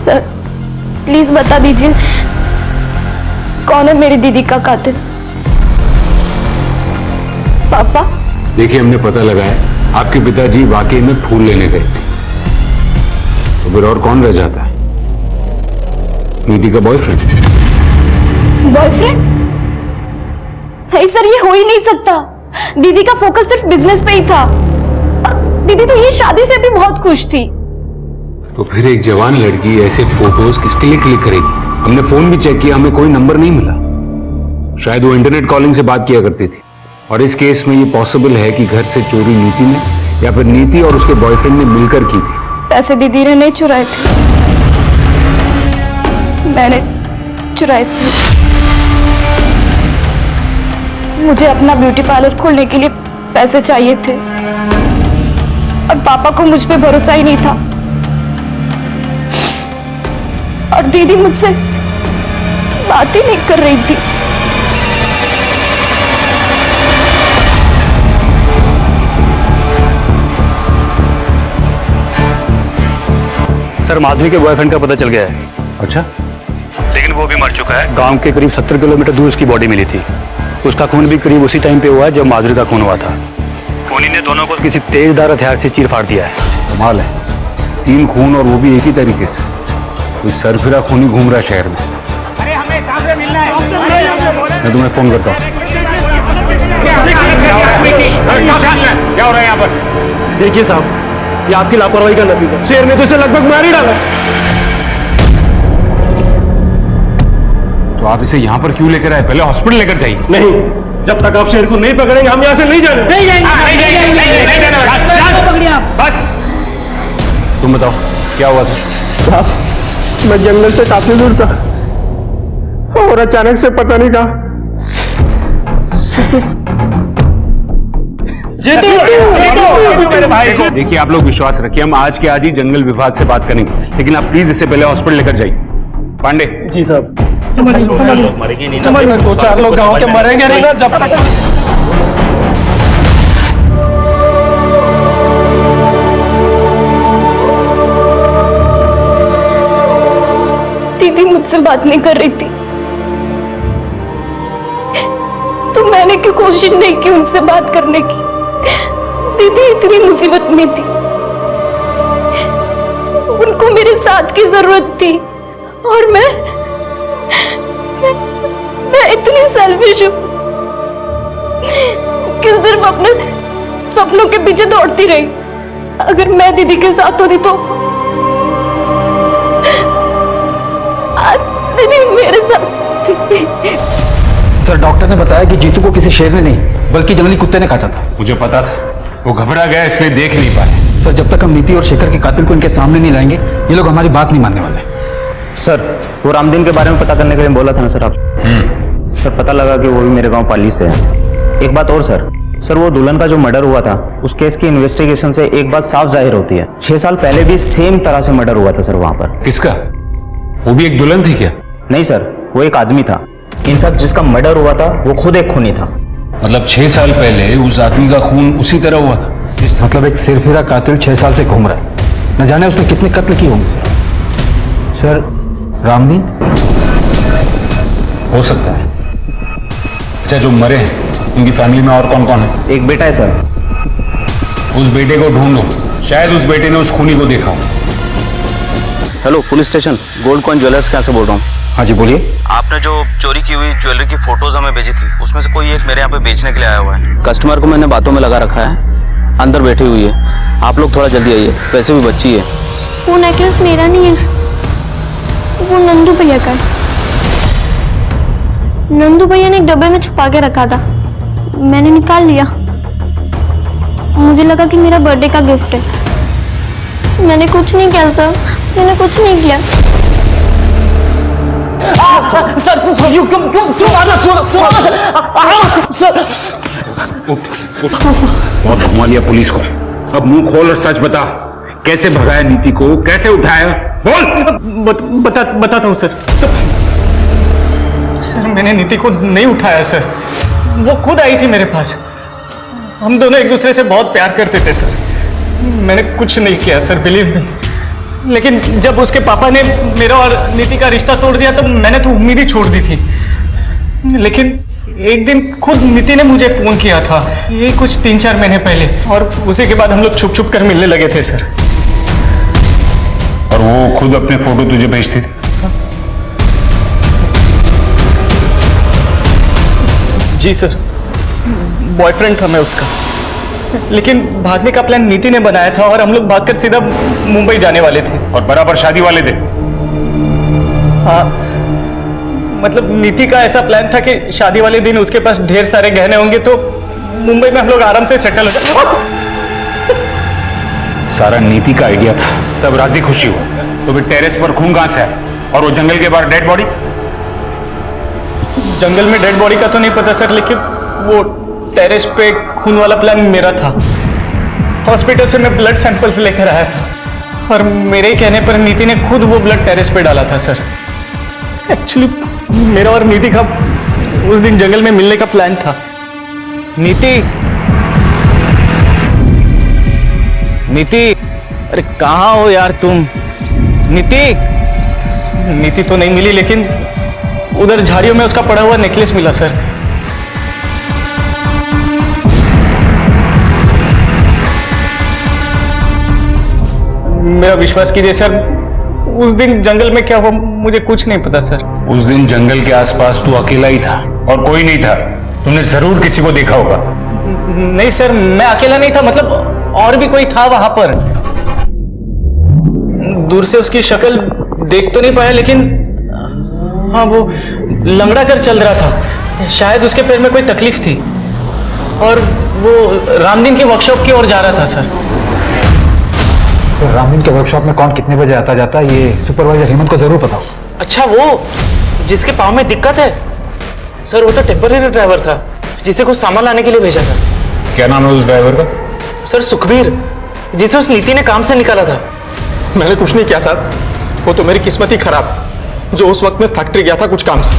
सर प्लीज बता दीजिए कौन है मेरी दीदी का कातिल। पापा, देखिए, हमने पता लगाया आपके पिताजी वाकई में फूल लेने गए थे, तो फिर और कौन रह जाता है? नीति का बॉयफ्रेंड। बॉयफ्रेंड? नहीं सर, ये हो ही नहीं सकता। दीदी का फोकस सिर्फ बिजनेस पे ही था और दीदी तो ये शादी से भी बहुत खुश थी। तो फिर एक जवान लड़की ऐसे फोटोज किसके लिए क्लिक करेगी? हमने फोन भी चेक किया, हमें कोई नंबर नहीं मिला। शायद वो इंटरनेट कॉलिंग से बात किया करती थी। और इस केस में ये पॉसिबल है कि घर से चोरी नीति ने या फिर नीति और उसके बॉयफ्रेंड ने मिलकर की थी। पैसे दीदी ने नहीं चुराए थे, मैंने चुराए थे। मुझे अपना ब्यूटी पार्लर खोलने के लिए पैसे चाहिए थे और पापा को मुझ पे भरोसा ही नहीं था और दीदी मुझसे बात ही नहीं कर रही थी। सर, माधुरी के बॉयफ्रेंड का पता चल गया है। अच्छा? लेकिन वो भी मर चुका है। गांव के करीब 70 किलोमीटर दूर उसकी बॉडी मिली थी। उसका खून भी करीब उसी टाइम पे हुआ है जब माधुरी का खून हुआ था। खूनी ने दोनों को किसी तेजदार हथियार से चीर फाड़ दिया है। कमाल है, 3 खून और वो भी एक ही तरीके से। कोई सरफिरा खूनी घूम रहा है शहर में। अरे हमें कहां से मिलना है? मैं तुम्हें फोन करता हूँ। क्या हो रहा है यहाँ पर? देखिए साहब, ये आपकी लापरवाही का नतीजा। शेर ने तो इसे लगभग मार ही डाला। तो आप इसे यहाँ पर क्यों लेकर आए? पहले हॉस्पिटल लेकर जाइए। नहीं, जब तक आप शेर को नहीं पकड़ेंगे हम यहाँ से नहीं जाने। बस तुम बताओ क्या हुआ था? साहब, मैं जंगल से काफी दूर था और अचानक से पता नहीं कहा देखिए, आप लोग विश्वास रखिए, हम आज के आज ही जंगल विभाग से बात करेंगे, लेकिन आप प्लीज इसे पहले हॉस्पिटल लेकर जाइए। पांडे जी साहब। समझ 2-4 लोग गांव के मरेंगे नहीं ना जब तक। दीदी मुझसे बात नहीं कर रही थी तो मैंने क्यों कोशिश नहीं की उनसे बात करने की। दीदी इतनी मुसीबत में थी, उनको मेरे साथ की जरूरत थी और मैं इतनी सेल्फिश हूं कि सिर्फ अपने सपनों के पीछे दौड़ती रही। अगर मैं दीदी के साथ होती तो आज दीदी मेरे साथ थी। सर, डॉक्टर ने बताया कि जीतू को किसी शेर ने नहीं बल्कि जंगली कुत्ते ने काटा था। मुझे पता था, वो घबरा गया इसलिए देख नहीं पाए। सर, जब तक हम नीति और शेखर के कातिल को इनके सामने नहीं लाएंगे ये लोग हमारी बात नहीं मानने वाले। सर, वो रामदीन के बारे में पता करने के लिए बोला था ना सर आप? सर, पता लगा कि वो भी मेरे गांव पाली से है। एक बात और सर, वो दुल्हन का जो मर्डर हुआ था उस केस की इन्वेस्टिगेशन से एक बात साफ जाहिर होती है, 6 साल पहले भी सेम तरह से मर्डर हुआ था सर वहां पर। किसका? वो भी एक दुल्हन थी क्या? नहीं सर, वो एक आदमी था। इनफैक्ट जिसका मर्डर हुआ था वो खुद एक खूनी था। मतलब 6 साल पहले उस आदमी का खून उसी तरह हुआ था? मतलब एक सिरफिरा कातिल 6 साल से घूम रहा है, न जाने उसने कितने कत्ल किए होंगे। सर, रामदीन हो सकता है। अच्छा, जो मरे हैं उनकी फैमिली में और कौन कौन है? एक बेटा है सर। उस बेटे को ढूंढो, शायद उस बेटे ने उस खूनी को देखा हो। Hello police station, gold coin jewellers, कहाँ से बोल रहा हूँ? हाँ जी बोलिए। आपने जो चोरी की हुई ज्वेलरी की फोटोज हमें भेजी थी, उसमें से कोई एक मेरे यहाँ पे बेचने के लिए आया हुआ है। कस्टमर को मैंने बातों में लगा रखा है, अंदर बैठी हुई है। आप लोग थोड़ा जल्दी आइए, वैसे भी बच्ची है। वो नेकलेस मेरा नहीं है, वो नंदू भैया का है। नंदू भैया ने एक डब्बे में छुपा के रखा था, मैंने निकाल लिया। मुझे लगा कि मेरा बर्थडे का गिफ्ट है। मैंने कुछ नहीं किया सर, मैंने कुछ नहीं किया। सर क्यों मारना? बहुत घुमा लिया पुलिस को। अब मुंह खोल और सच बता, कैसे भगाया नीति को, कैसे उठाया? बोल। बताता हूँ सर। सर मैंने नीति को नहीं उठाया सर, वो खुद आई थी मेरे पास। हम दोनों एक दूसरे से बहुत प्यार करते थे सर। मैंने कुछ नहीं किया सर, बिलीव मी। लेकिन जब उसके पापा ने मेरा और नीति का रिश्ता तोड़ दिया तो मैंने तो उम्मीद ही छोड़ दी थी। लेकिन एक दिन खुद नीति ने मुझे फोन किया था, ये कुछ 3-4 महीने पहले, और उसी के बाद हम लोग छुप छुप कर मिलने लगे थे सर। और वो खुद अपने फोटो तुझे भेजती थी? जी सर, बॉयफ्रेंड था मैं उसका। लेकिन भागने का प्लान नीति ने बनाया था और हम लोग भागकर सीधा मुंबई जाने वाले थे। और बराबर शादी वाले थे? हाँ, मतलब नीति का ऐसा प्लान था कि शादी वाले दिन उसके पास ढेर सारे गहने होंगे तो मुंबई में हम लोग आराम से सेटल हो जाएंगे। सारा नीति का आइडिया था, सब राजी खुशी हुआ। तो फिर टेरेस पर खून कहां से है? और वो जंगल के बाहर डेड बॉडी? जंगल में डेड बॉडी का तो नहीं पता सर, लेकिन वो टेरेस पे खून वाला प्लान मेरा था। हॉस्पिटल से मैं ब्लड सैंपल्स लेकर आया था और मेरे ही कहने पर नीति ने खुद वो ब्लड टेरेस पे डाला था सर। एक्चुअली मेरा और नीति का उस दिन जंगल में मिलने का प्लान था। नीति अरे कहाँ हो यार तुम? नीति तो नहीं मिली, लेकिन उधर झाड़ियों में उसका पड़ा हुआ नेकलेस मिला सर। मेरा विश्वास कीजिए सर, उस दिन जंगल में क्या हुआ मुझे कुछ नहीं पता सर। उस दिन जंगल के आसपास तू अकेला ही था और कोई नहीं था। तुमने जरूर किसी को देखा होगा। नहीं सर, मैं अकेला नहीं था, मतलब और भी कोई था वहां पर। दूर से उसकी शक्ल देख तो नहीं पाया, लेकिन हाँ वो लंगड़ा कर चल रहा था। शायद उसके पैर में कोई तकलीफ थी और वो रामदीन के वर्कशॉप की ओर जा रहा था सर। सर रामदीन के वर्कशॉप में कौन कितने बजे आता जाता है ये सुपरवाइजर हेमंत को जरूर पता हो। अच्छा, वो जिसके पाँव में दिक्कत है सर, वो तो टेम्पररी ड्राइवर था जिसे कुछ सामान लाने के लिए भेजा था। क्या नाम है उस ड्राइवर का? सर सुखबीर, जिसे उस नीति ने काम से निकाला था। मैंने कुछ नहीं किया सर, वो तो मेरी किस्मत ही खराब जो उस वक्त में फैक्ट्री गया था कुछ काम से।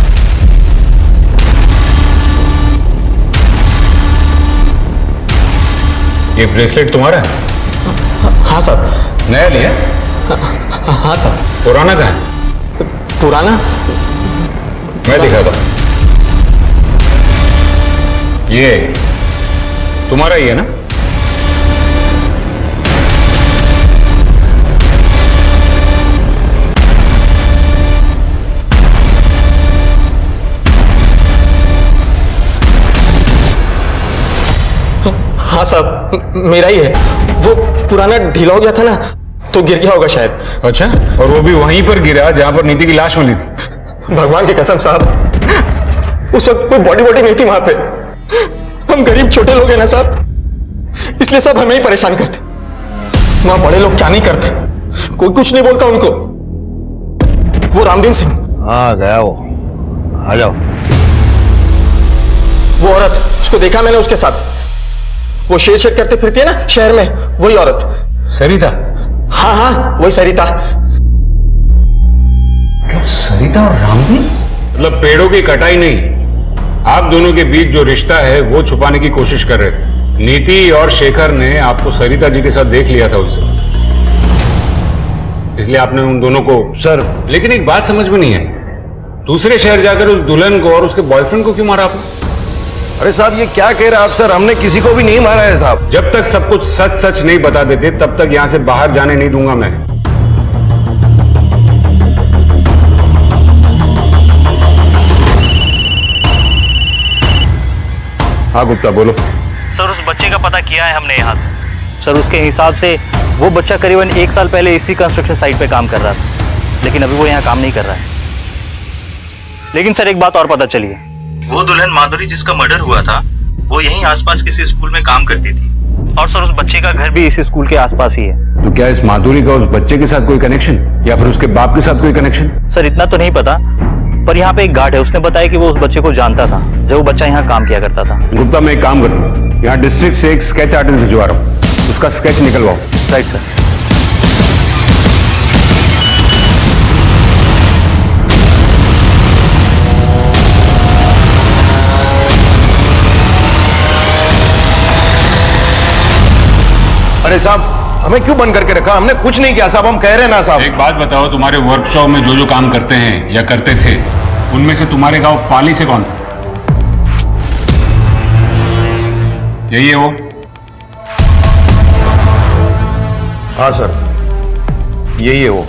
ये ब्रेसलेट तुम्हारा है? हाँ सर। नया लिया? हाँ सर। पुराना कहाँ है? पुराना मैं दिखाता हूं। ये तुम्हारा ही है ना? हाँ साहब, मेरा ही है। वो पुराना ढीला हो गया था ना, तो गिर गया होगा शायद। अच्छा, और वो भी वहीं पर गिरा जहां पर नीति की लाश मिली थी? भगवान की कसम साहब, उस वक्त कोई बॉडी नहीं थी वहां पे। हम गरीब छोटे लोग हैं ना साहब, इसलिए सब हमें ही परेशान करते। वहां बड़े लोग क्या नहीं करते, कोई कुछ नहीं बोलता उनको। वो रामदीन सिंह। हाँ गया वो, आ जाओ। वो औरत, उसको देखा मैंने उसके साथ, वो शेर शेर करते फिरती है ना शहर में, वही औरत। सरिता? हाँ हाँ वही सरिता। मतलब सरिता और रामदीन? मतलब पेड़ों की कटाई नहीं, आप दोनों के बीच जो रिश्ता है वो छुपाने की कोशिश कर रहे थे। नीति और शेखर ने आपको सरिता जी के साथ देख लिया था उससे, इसलिए आपने उन दोनों को। सर लेकिन एक बात समझ में नहीं आई, दूसरे शहर जाकर उस दुल्हन को और उसके बॉयफ्रेंड को क्यों मारा आपने? अरे साहब ये क्या कह रहे हैं आप? सर हमने किसी को भी नहीं मारा है साहब। जब तक सब कुछ सच सच नहीं बता देते तब तक यहां से बाहर जाने नहीं दूंगा मैं। हाँ गुप्ता बोलो। सर उस बच्चे का पता किया है हमने यहाँ से। सर उसके हिसाब से वो बच्चा करीबन 1 साल पहले इसी कंस्ट्रक्शन साइट पे काम कर रहा था, लेकिन अभी वो यहाँ काम नहीं कर रहा है। लेकिन सर एक बात और पता चली है, वो दुल्हन माधुरी जिसका मर्डर हुआ था वो यहीं आसपास किसी स्कूल में काम करती थी, और सर उस बच्चे का घर भी इसी स्कूल के आसपास ही है। तो क्या इस माधुरी का उस बच्चे के साथ कोई कनेक्शन, या फिर उसके बाप के साथ कोई कनेक्शन? सर इतना तो नहीं पता, पर यहाँ पे एक गार्ड है, उसने बताया कि वो उस बच्चे को जानता था जब वो बच्चा यहाँ काम किया करता था। गुप्ता मैं एक काम करता हूँ, यहाँ डिस्ट्रिक्ट से एक स्केच आर्टिस्ट भिजवा रहा हूँ, उसका स्केच निकलवाओ। Right sir. अरे साहब हमें क्यों बंद करके रखा? हमने कुछ नहीं किया साहब, हम कह रहे हैं ना साहब। एक बात बताओ, तुम्हारे वर्कशॉप में जो जो काम करते हैं या करते थे, उनमें से तुम्हारे गांव पाली से कौन था? यही है वो? हाँ सर यही है वो।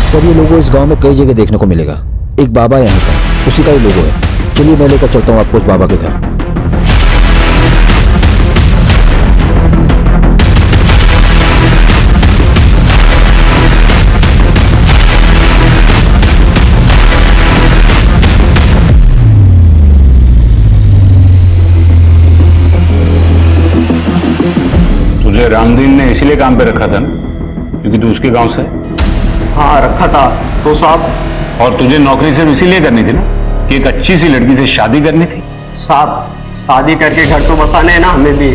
सर ये लोगो इस गांव में कई जगह देखने को मिलेगा। एक बाबा यहाँ का, उसी का ही लोगो है। चलिए मैं लेकर चलता हूँ आपको उस बाबा के घर। तुझे रामदीन ने इसीलिए काम पे रखा था ना, क्योंकि तू उसके गांव से है? हाँ रखा था तो साहब। और तुझे नौकरी सिर्फ इसीलिए करनी थी ना कि एक अच्छी सी लड़की से शादी करनी थी? साहब शादी करके घर तो बसाने है ना हमें भी।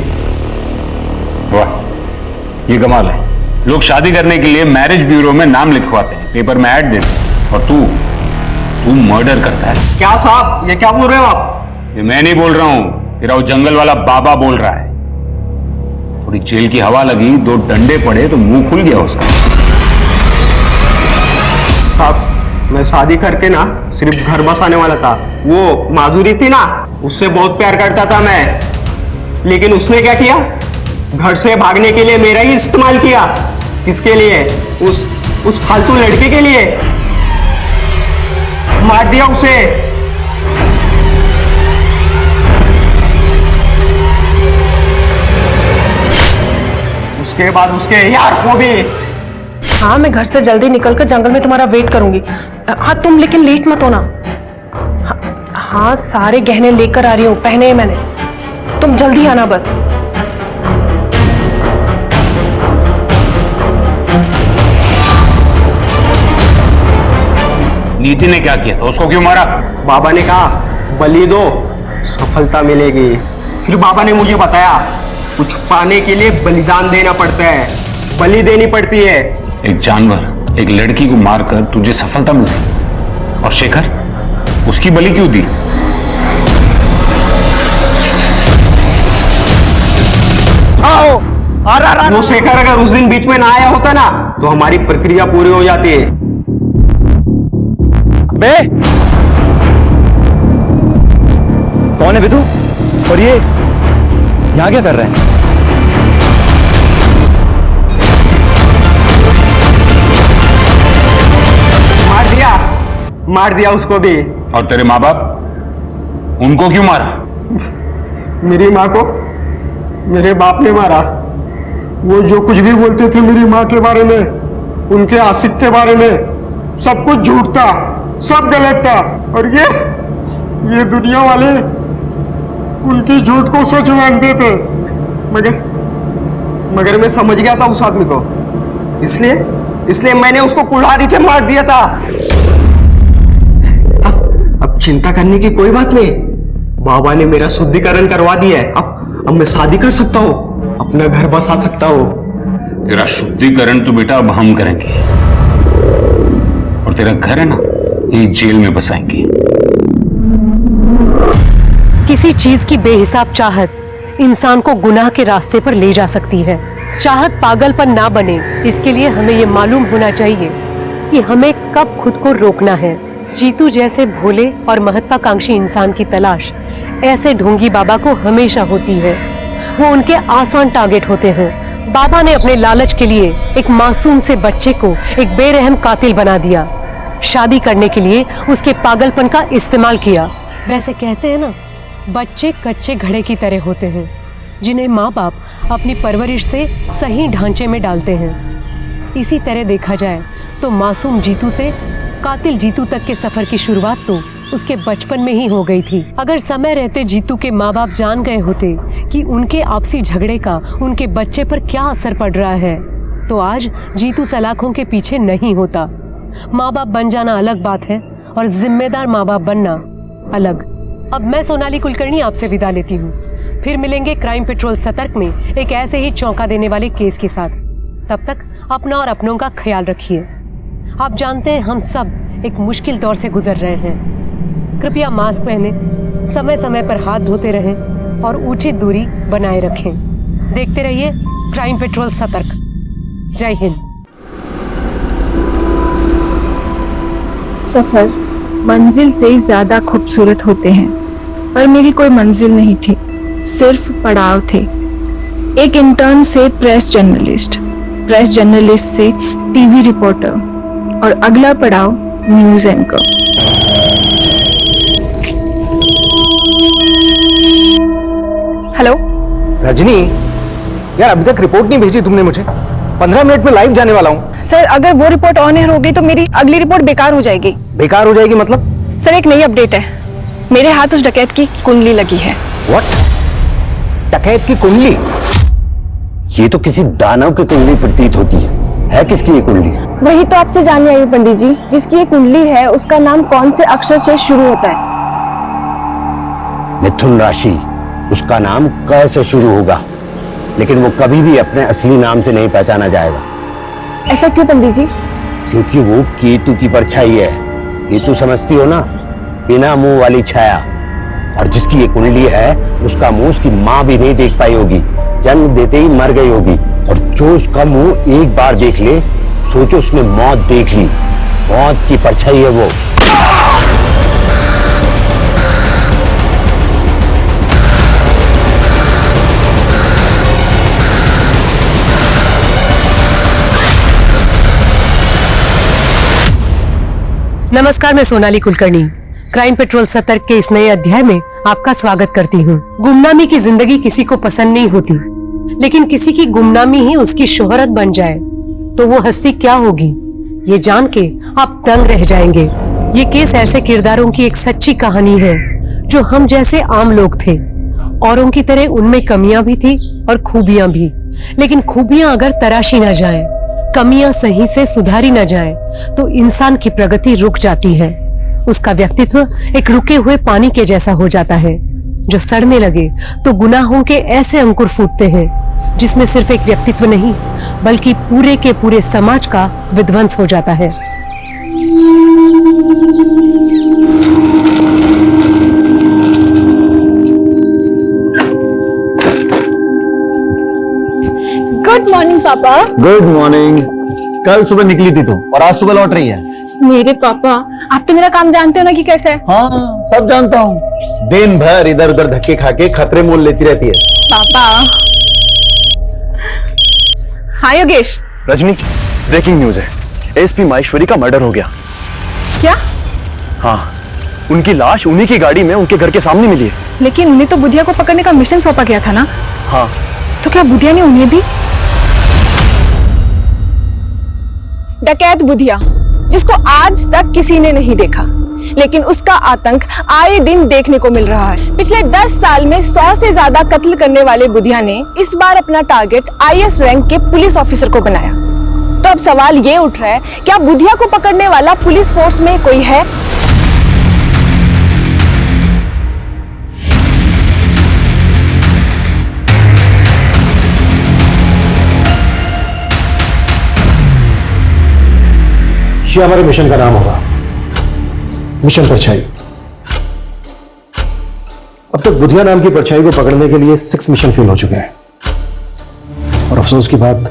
वाह ये कमाल है, लोग शादी करने के लिए मैरिज ब्यूरो में नाम लिखवाते हैं, पेपर में ऐड देते हैं, और तू मर्डर करता है। क्या साहब ये क्या बोल रहे हो आप? ये मैं नहीं बोल रहा हूं, तेरा वो जंगल वाला बाबा बोल रहा है। थोड़ी जेल की हवा लगी, 2 डंडे पड़े तो मुंह खुल गया उसका। साहब मैं शादी करके ना सिर्फ घर बसाने वाला था। वो माधुरी थी ना, उससे बहुत प्यार करता था मैं, लेकिन उसने क्या किया, घर से भागने के लिए मेरा ही इस्तेमाल किया। किसके लिए? उस फालतू लड़के के लिए। मार दिया उसे। उसके बाद उसके यार को भी। हाँ मैं घर से जल्दी निकलकर जंगल में तुम्हारा वेट करूंगी। हाँ तुम लेकिन लेट मत होना। हाँ सारे गहने लेकर आ रही हूँ, पहने हैं मैंने, तुम जल्दी आना बस। नीति ने क्या किया था, उसको क्यों मारा? बाबा ने कहा बलि दो सफलता मिलेगी। फिर बाबा ने मुझे बताया कुछ पाने के लिए बलिदान देना पड़ता है, बलि देनी पड़ती है। एक जानवर, एक लड़की को मारकर तुझे सफलता मिली, और शेखर उसकी बलि क्यों दी? आओ वो शेखर अगर उस दिन बीच में ना आया होता ना तो हमारी प्रक्रिया पूरी हो जाती है। बे कौन है विधु? और ये यहाँ क्या कर रहे हैं? मार दिया उसको भी। और तेरे माँ बाप, उनको क्यों मारा? मेरी माँ को मेरे बाप ने मारा। वो जो कुछ भी बोलते थे मेरी माँ के बारे में, उनके आशिक के बारे में, सब कुछ झूठ था, सब गलत था। और ये दुनिया वाले उनकी झूठ को सच मानते थे। मगर मैं समझ गया था उस आदमी को, इसलिए मैंने उसको कुल्हाड़ी से मार दिया था। अब चिंता करने की कोई बात नहीं, बाबा ने मेरा शुद्धिकरण करवा दिया है। अब मैं शादी कर सकता हूँ, अपना घर बसा सकता हूँ। तेरा शुद्धिकरण तो बेटा अब हम करेंगे, और तेरा घर है ना, ये जेल में बसाएंगे। किसी चीज की बेहिसाब चाहत इंसान को गुनाह के रास्ते पर ले जा सकती है, चाहत पागलपन ना बने, इसके लिए हमें ये मालूम होना चाहिए कि हमें कब खुद को रोकना है। जीतू जैसे भोले और महत्वाकांक्षी इंसान की तलाश ऐसे ढोंगी बाबा को हमेशा होती है। वो उनके आसान टारगेट होते हैं। बाबा ने अपने लालच के लिए एक मासूम से बच्चे को एक बेरहम कातिल बना दिया। शादी करने के लिए उसके पागलपन का इस्तेमाल किया। वैसे कहते हैं ना, बच्चे कच्चे घड़े की तरह होते हैं जिन्हें माँ बाप अपनी परवरिश से सही ढांचे में डालते हैं। इसी तरह देखा जाए तो मासूम जीतू से कातिल जीतू तक के सफर की शुरुआत तो उसके बचपन में ही हो गई थी। अगर समय रहते जीतू के माँ बाप जान गए होते कि उनके आपसी झगड़े का उनके बच्चे पर क्या असर पड़ रहा है, तो आज जीतू सलाखों के पीछे नहीं होता। माँ बाप बन जाना अलग बात है और जिम्मेदार माँ बाप बनना अलग। अब मैं सोनाली कुलकर्णी आपसे विदा लेती हूँ। फिर मिलेंगे क्राइम पेट्रोल सतर्क में एक ऐसे ही चौंका देने वाले केस के साथ। तब तक अपना और अपनों का ख्याल रखिए। आप जानते हैं हम सब एक मुश्किल दौर से गुजर रहे हैं। कृपया मास्क पहने, समय समय पर हाथ धोते रहें और उचित दूरी बनाए रखें। देखते रहिए क्राइम पेट्रोल सतर्क। जय हिंद। सफर मंजिल से ज्यादा खूबसूरत होते हैं, पर मेरी कोई मंजिल नहीं थी, सिर्फ पड़ाव थे। एक इंटर्न से प्रेस जर्नलिस्ट, प्रेस जर्नलिस्ट से टीवी रिपोर्टर और अगला पड़ाव न्यूज एंकर। हेलो रजनी, यार अभी तक रिपोर्ट नहीं भेजी तुमने मुझे। 15 मिनट में लाइव जाने वाला हूँ। सर, अगर वो रिपोर्ट ऑन एयर हो गई तो मेरी अगली रिपोर्ट बेकार हो जाएगी। बेकार हो जाएगी मतलब? सर, एक नई अपडेट है। मेरे हाथ उस डकैत की कुंडली लगी है। व्हाट? डकैत की कुंडली? ये तो किसी दानव की कुंडली प्रतीत होती है किसकी ये कुंडली? वही तो आपसे जानने आई हूँ पंडित जी। जिसकी ये कुंडली है उसका नाम कौन से अक्षर से शुरू होता है? मिथुन राशि, उसका नाम क से शुरू होगा, लेकिन वो कभी भी अपने असली नाम से नहीं पहचाना जाएगा। ऐसा क्यों पंडित जी? क्योंकि वो केतु की परछाई है। केतु समझती हो ना, बिना मुंह वाली छाया। और जिसकी ये कुंडली है उसका मुंह उसकी माँ भी नहीं देख पाई होगी, जन्म देते ही मर गई होगी। और जो उसका मुंह एक बार देख ले, सोचो उसने मौत देख ली। मौत की परछाई है वो। नमस्कार, मैं सोनाली कुलकर्णी क्राइम पेट्रोल सतर्क के इस नए अध्याय में आपका स्वागत करती हूँ। गुमनामी की जिंदगी किसी को पसंद नहीं होती, लेकिन किसी की गुमनामी ही उसकी शोहरत बन जाए तो वो हस्ती क्या होगी, ये जान के आप दंग रह जाएंगे। ये केस ऐसे किरदारों की एक सच्ची कहानी है जो हम जैसे आम लोग थे। औरों की तरह उनमें कमियां भी थी और खूबियां भी, लेकिन खूबियां अगर तराशी न जाए, कमियां सही से सुधारी न जाए, तो इंसान की प्रगति रुक जाती है। उसका व्यक्तित्व एक रुके हुए पानी के जैसा हो जाता है। जो सड़ने लगे तो गुनाहों के ऐसे अंकुर फूटते हैं जिसमें सिर्फ एक व्यक्तित्व नहीं बल्कि पूरे के पूरे समाज का विध्वंस हो जाता है। गुड मॉर्निंग पापा। Good morning. कल सुबह निकली थी तू और आज सुबह लौट रही है। मेरे पापा, आप तो मेरा काम जानते हो ना कि कैसा है। हाँ, सब जानता हूँ। दिन भर इधर उधर धक्के खा के खतरे मोल लेती रहती है। पापा। हाँ योगेश। रजनी, ब्रेकिंग न्यूज है। एसपी माहेश्वरी का मर्डर हो गया। क्या? हाँ, उनकी लाश उन्हीं की गाड़ी में उनके घर के सामने मिली है। लेकिन उन्हें तो बुधिया को पकड़ने का मिशन सौंपा गया था ना। हाँ, तो क्या बुधिया ने उन्हें भी? डकैत बुधिया, जिसको आज तक किसी ने नहीं देखा, लेकिन उसका आतंक आए दिन देखने को मिल रहा है। पिछले 10 साल में 100 से ज्यादा कत्ल करने वाले बुधिया ने इस बार अपना टारगेट IS रैंक के पुलिस ऑफिसर को बनाया। तो अब सवाल ये उठ रहा है, क्या बुधिया को पकड़ने वाला पुलिस फोर्स में कोई है? ये हमारे मिशन का नाम होगा, मिशन परछाई। अब तक बुधिया नाम की परछाई को पकड़ने के लिए 6 मिशन फेल हो चुके हैं और अफसोस की बात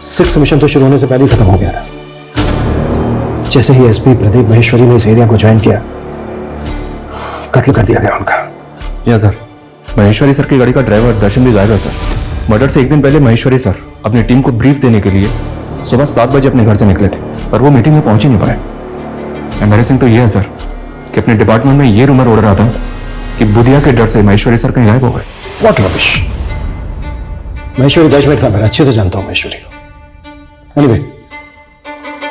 6th मिशन तो शुरू होने से पहले ही खत्म हो गया था। जैसे ही एसपी प्रदीप महेश्वरी ने इस एरिया को ज्वाइन किया, कत्ल कर दिया गया उनका। या सर, महेश्वरी सर की गाड़ी का ड्राइवर दर्शन भी गायब है सर। मर्डर से एक दिन पहले महेश्वरी सर अपनी टीम को ब्रीफ देने के लिए सुबह 7 बजे अपने घर से निकले थे, पर वो मीटिंग में पहुंच ही नहीं पाए। एम्बैरेसिंग तो ये है सर कि अपने डिपार्टमेंट में ये रूमर उड़ रहा था कि बुधिया के डर से महेश्वरी सर कहीं गायब हो गए। What rubbish. महेश्वरी बैचमेट था मेरा, अच्छे से जानता हूं महेश्वरी को। एनीवे,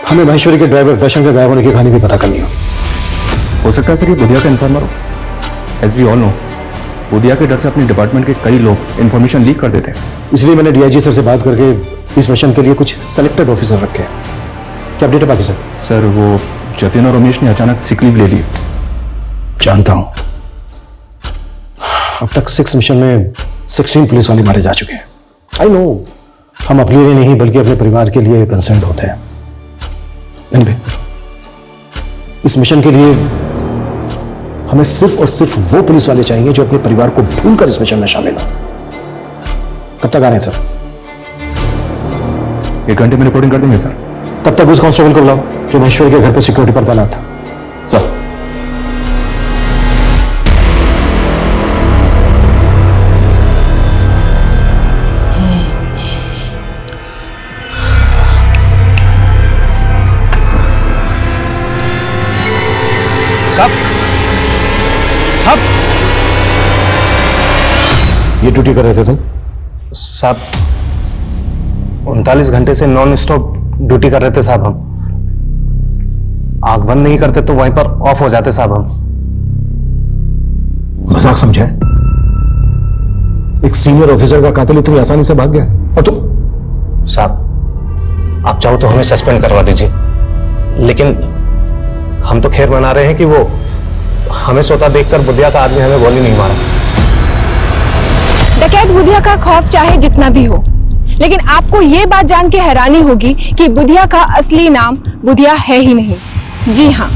हमें महेश्वरी के ड्राइवर दर्शन के गायब होने की कहानी भी पता करनी हो सकता है सर ये बुधिया का इन्फॉर्मर हो। As we all know, Budhia के डर से अपने डिपार्टमेंट के कई लोग इन्फॉर्मेशन लीक कर देते हैं। इसलिए मैंने डीआईजी सर से बात करके इस मिशन के लिए कुछ सेलेक्टेड ऑफिसर रखे हैं। क्या अपडेट है बाकी सर? सर वो जतिन और रमेश ने अचानक सिक लीव ले ली। जानता हूं। अब तक 6 मिशन में 16 पुलिस वाले मारे जा चुके हैं। आई नो, हम अपने लिए नहीं बल्कि अपने परिवार के लिए कंसर्न होते हैं। Anyway, इस मिशन के लिए हमें सिर्फ और सिर्फ वो पुलिस वाले चाहिए जो अपने परिवार को भूलकर इस मिशन में शामिल हो। कब तक आ रहे हैं सर? 1 घंटे में रिपोर्टिंग कर देंगे सर। तब तक उस कांस्टेबल को बुलाओ जो महेश्वरी के घर पर सिक्योरिटी पर तैनात था। सर। साहब, ये ड्यूटी कर रहे थे तुम? साहब 39 घंटे से नॉन स्टॉप ड्यूटी कर रहे थे साहब। हम आंख बंद नहीं करते तो वहीं पर ऑफ हो जाते साहब। हम मजाक समझा है? एक सीनियर ऑफिसर का कातिल इतनी आसानी से भाग गया और तो साहब आप चाहो तो हमें सस्पेंड करवा दीजिए, लेकिन हम तो खैर मना रहे हैं कि वो हमें सोता देखकर बुधिया का आदमी हमें गोली नहीं मारा। डकैत बुधिया का खौफ चाहे जितना भी हो, लेकिन आपको ये बात जान के हैरानी होगी कि बुधिया का असली नाम बुधिया है ही नहीं। जी हाँ,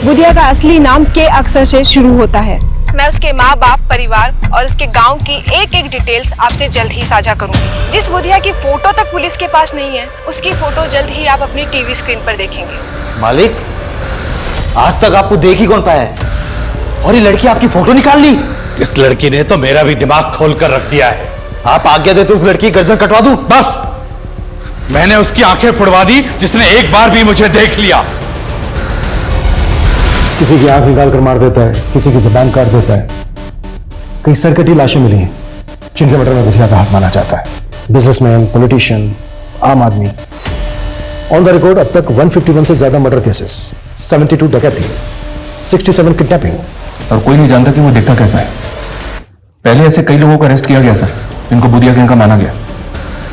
बुधिया का असली नाम के अक्षर से शुरू होता है। मैं उसके माँ बाप, परिवार और उसके गांव की एक एक डिटेल्स आपसे जल्द ही साझा करूंगी। जिस बुधिया की फोटो तक पुलिस के पास नहीं है, उसकी फोटो जल्द ही आप अपनी टीवी स्क्रीन पर देखेंगे। मालिक, आज तक आपको देख ही कौन पाया है, और ये लड़की आपकी फोटो निकाल ली। इस लड़की ने तो मेरा भी दिमाग खोल कर रख दिया है। आप आज्ञा देते उस लड़की की गर्दन कटवा दूं? बस, मैंने उसकी आंखें फुड़वा दी जिसने एक बार भी मुझे देख लिया। किसी की आंख निकाल कर मार देता है, किसी की जुबान काट देता है। कई सरकटी लाशें मिली हैं जिनके मर्डर में बुधिया का हाथ माना जाता है। बिजनेसमैन, पॉलिटिशियन, आम आदमी। ऑन द रिकॉर्ड अब तक 151 से ज्यादा मर्डर केसेस, 72 डकैती, 67 किडनैपिंग। और कोई नहीं जानता कि वो दिखता कैसा है। पहले ऐसे कई लोगों को अरेस्ट किया गया सर, जिनको बुधिया गैंग का माना गया,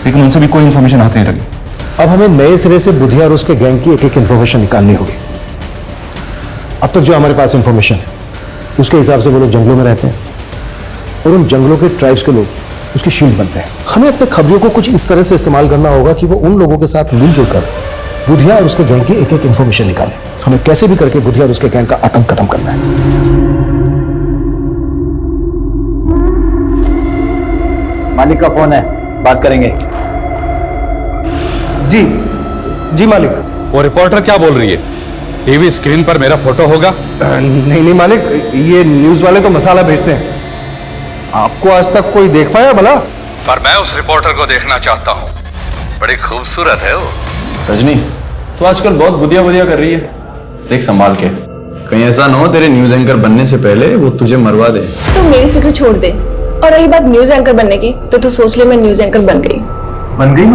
लेकिन उनसे भी कोई इंफॉर्मेशन हाथ नहीं लगी। अब हमें नए सिरे से बुधिया और उसके गैंग की एक एक इंफॉर्मेशन निकालनी होगी। अब तक जो हमारे पास इंफॉर्मेशन है उसके हिसाब से वो लोग जंगलों में रहते हैं और उन जंगलों के ट्राइब्स के लोग उसकी शील्ड बनते हैं। हमें अपने खबरियों को कुछ इस तरह से इस्तेमाल करना होगा कि वो उन लोगों के साथ मिलजुल कर बुधिया और उसके गैंग की एक एक इंफॉर्मेशन निकालें। हमें कैसे भी करके बुधिया और उसके गैंग का आतंक खत्म करना है। मालिक का फोन है, बात करेंगे। जी जी मालिक। वो रिपोर्टर क्या बोल रही है? टीवी स्क्रीन पर मेरा फोटो होगा? नहीं मालिक, ये न्यूज वाले तो मसाला भेजते हैं। आपको आज तक कोई देख पाया भला? पर मैं उस रिपोर्टर को देखना चाहता हूँ। बड़ी खूबसूरत है वो। रजनी, तू आजकल बहुत बुधिया बुधिया कर रही है, देख संभाल के। कहीं ऐसा ना हो तेरे न्यूज एंकर बनने से पहले वो तुझे मरवा दे। तो मेरी फिक्र छोड़ दे, और रही बात न्यूज एंकर बनने की, तो तू सोच ले मैं न्यूज एंकर बन गई। बन गई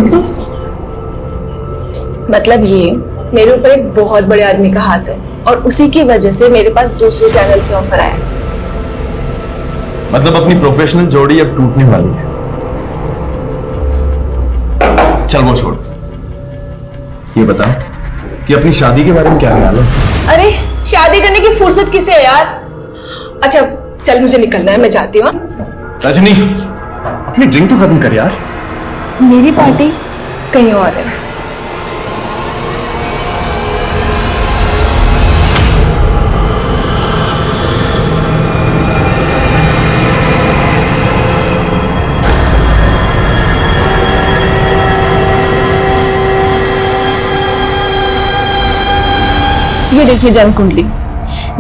मतलब ये, मेरे ऊपर एक बहुत बड़े आदमी का हाथ है और उसी की वजह से मेरे पास दूसरे चैनल से ऑफर आया। मतलब अपनी प्रोफेशनल जोड़ी अब टूटने वाली है। चल वो छोड़, ये बता कि अपनी शादी के बारे में क्या ख्याल है? अरे शादी करने की फुर्सत किसे है यार। अच्छा चल, मुझे निकलना है, मैं जाती हूँ। रजनी, अपनी ड्रिंक तो खत्म कर यार। मेरी पार्टी कहीं और है। ये देखिए जन्म कुंडली।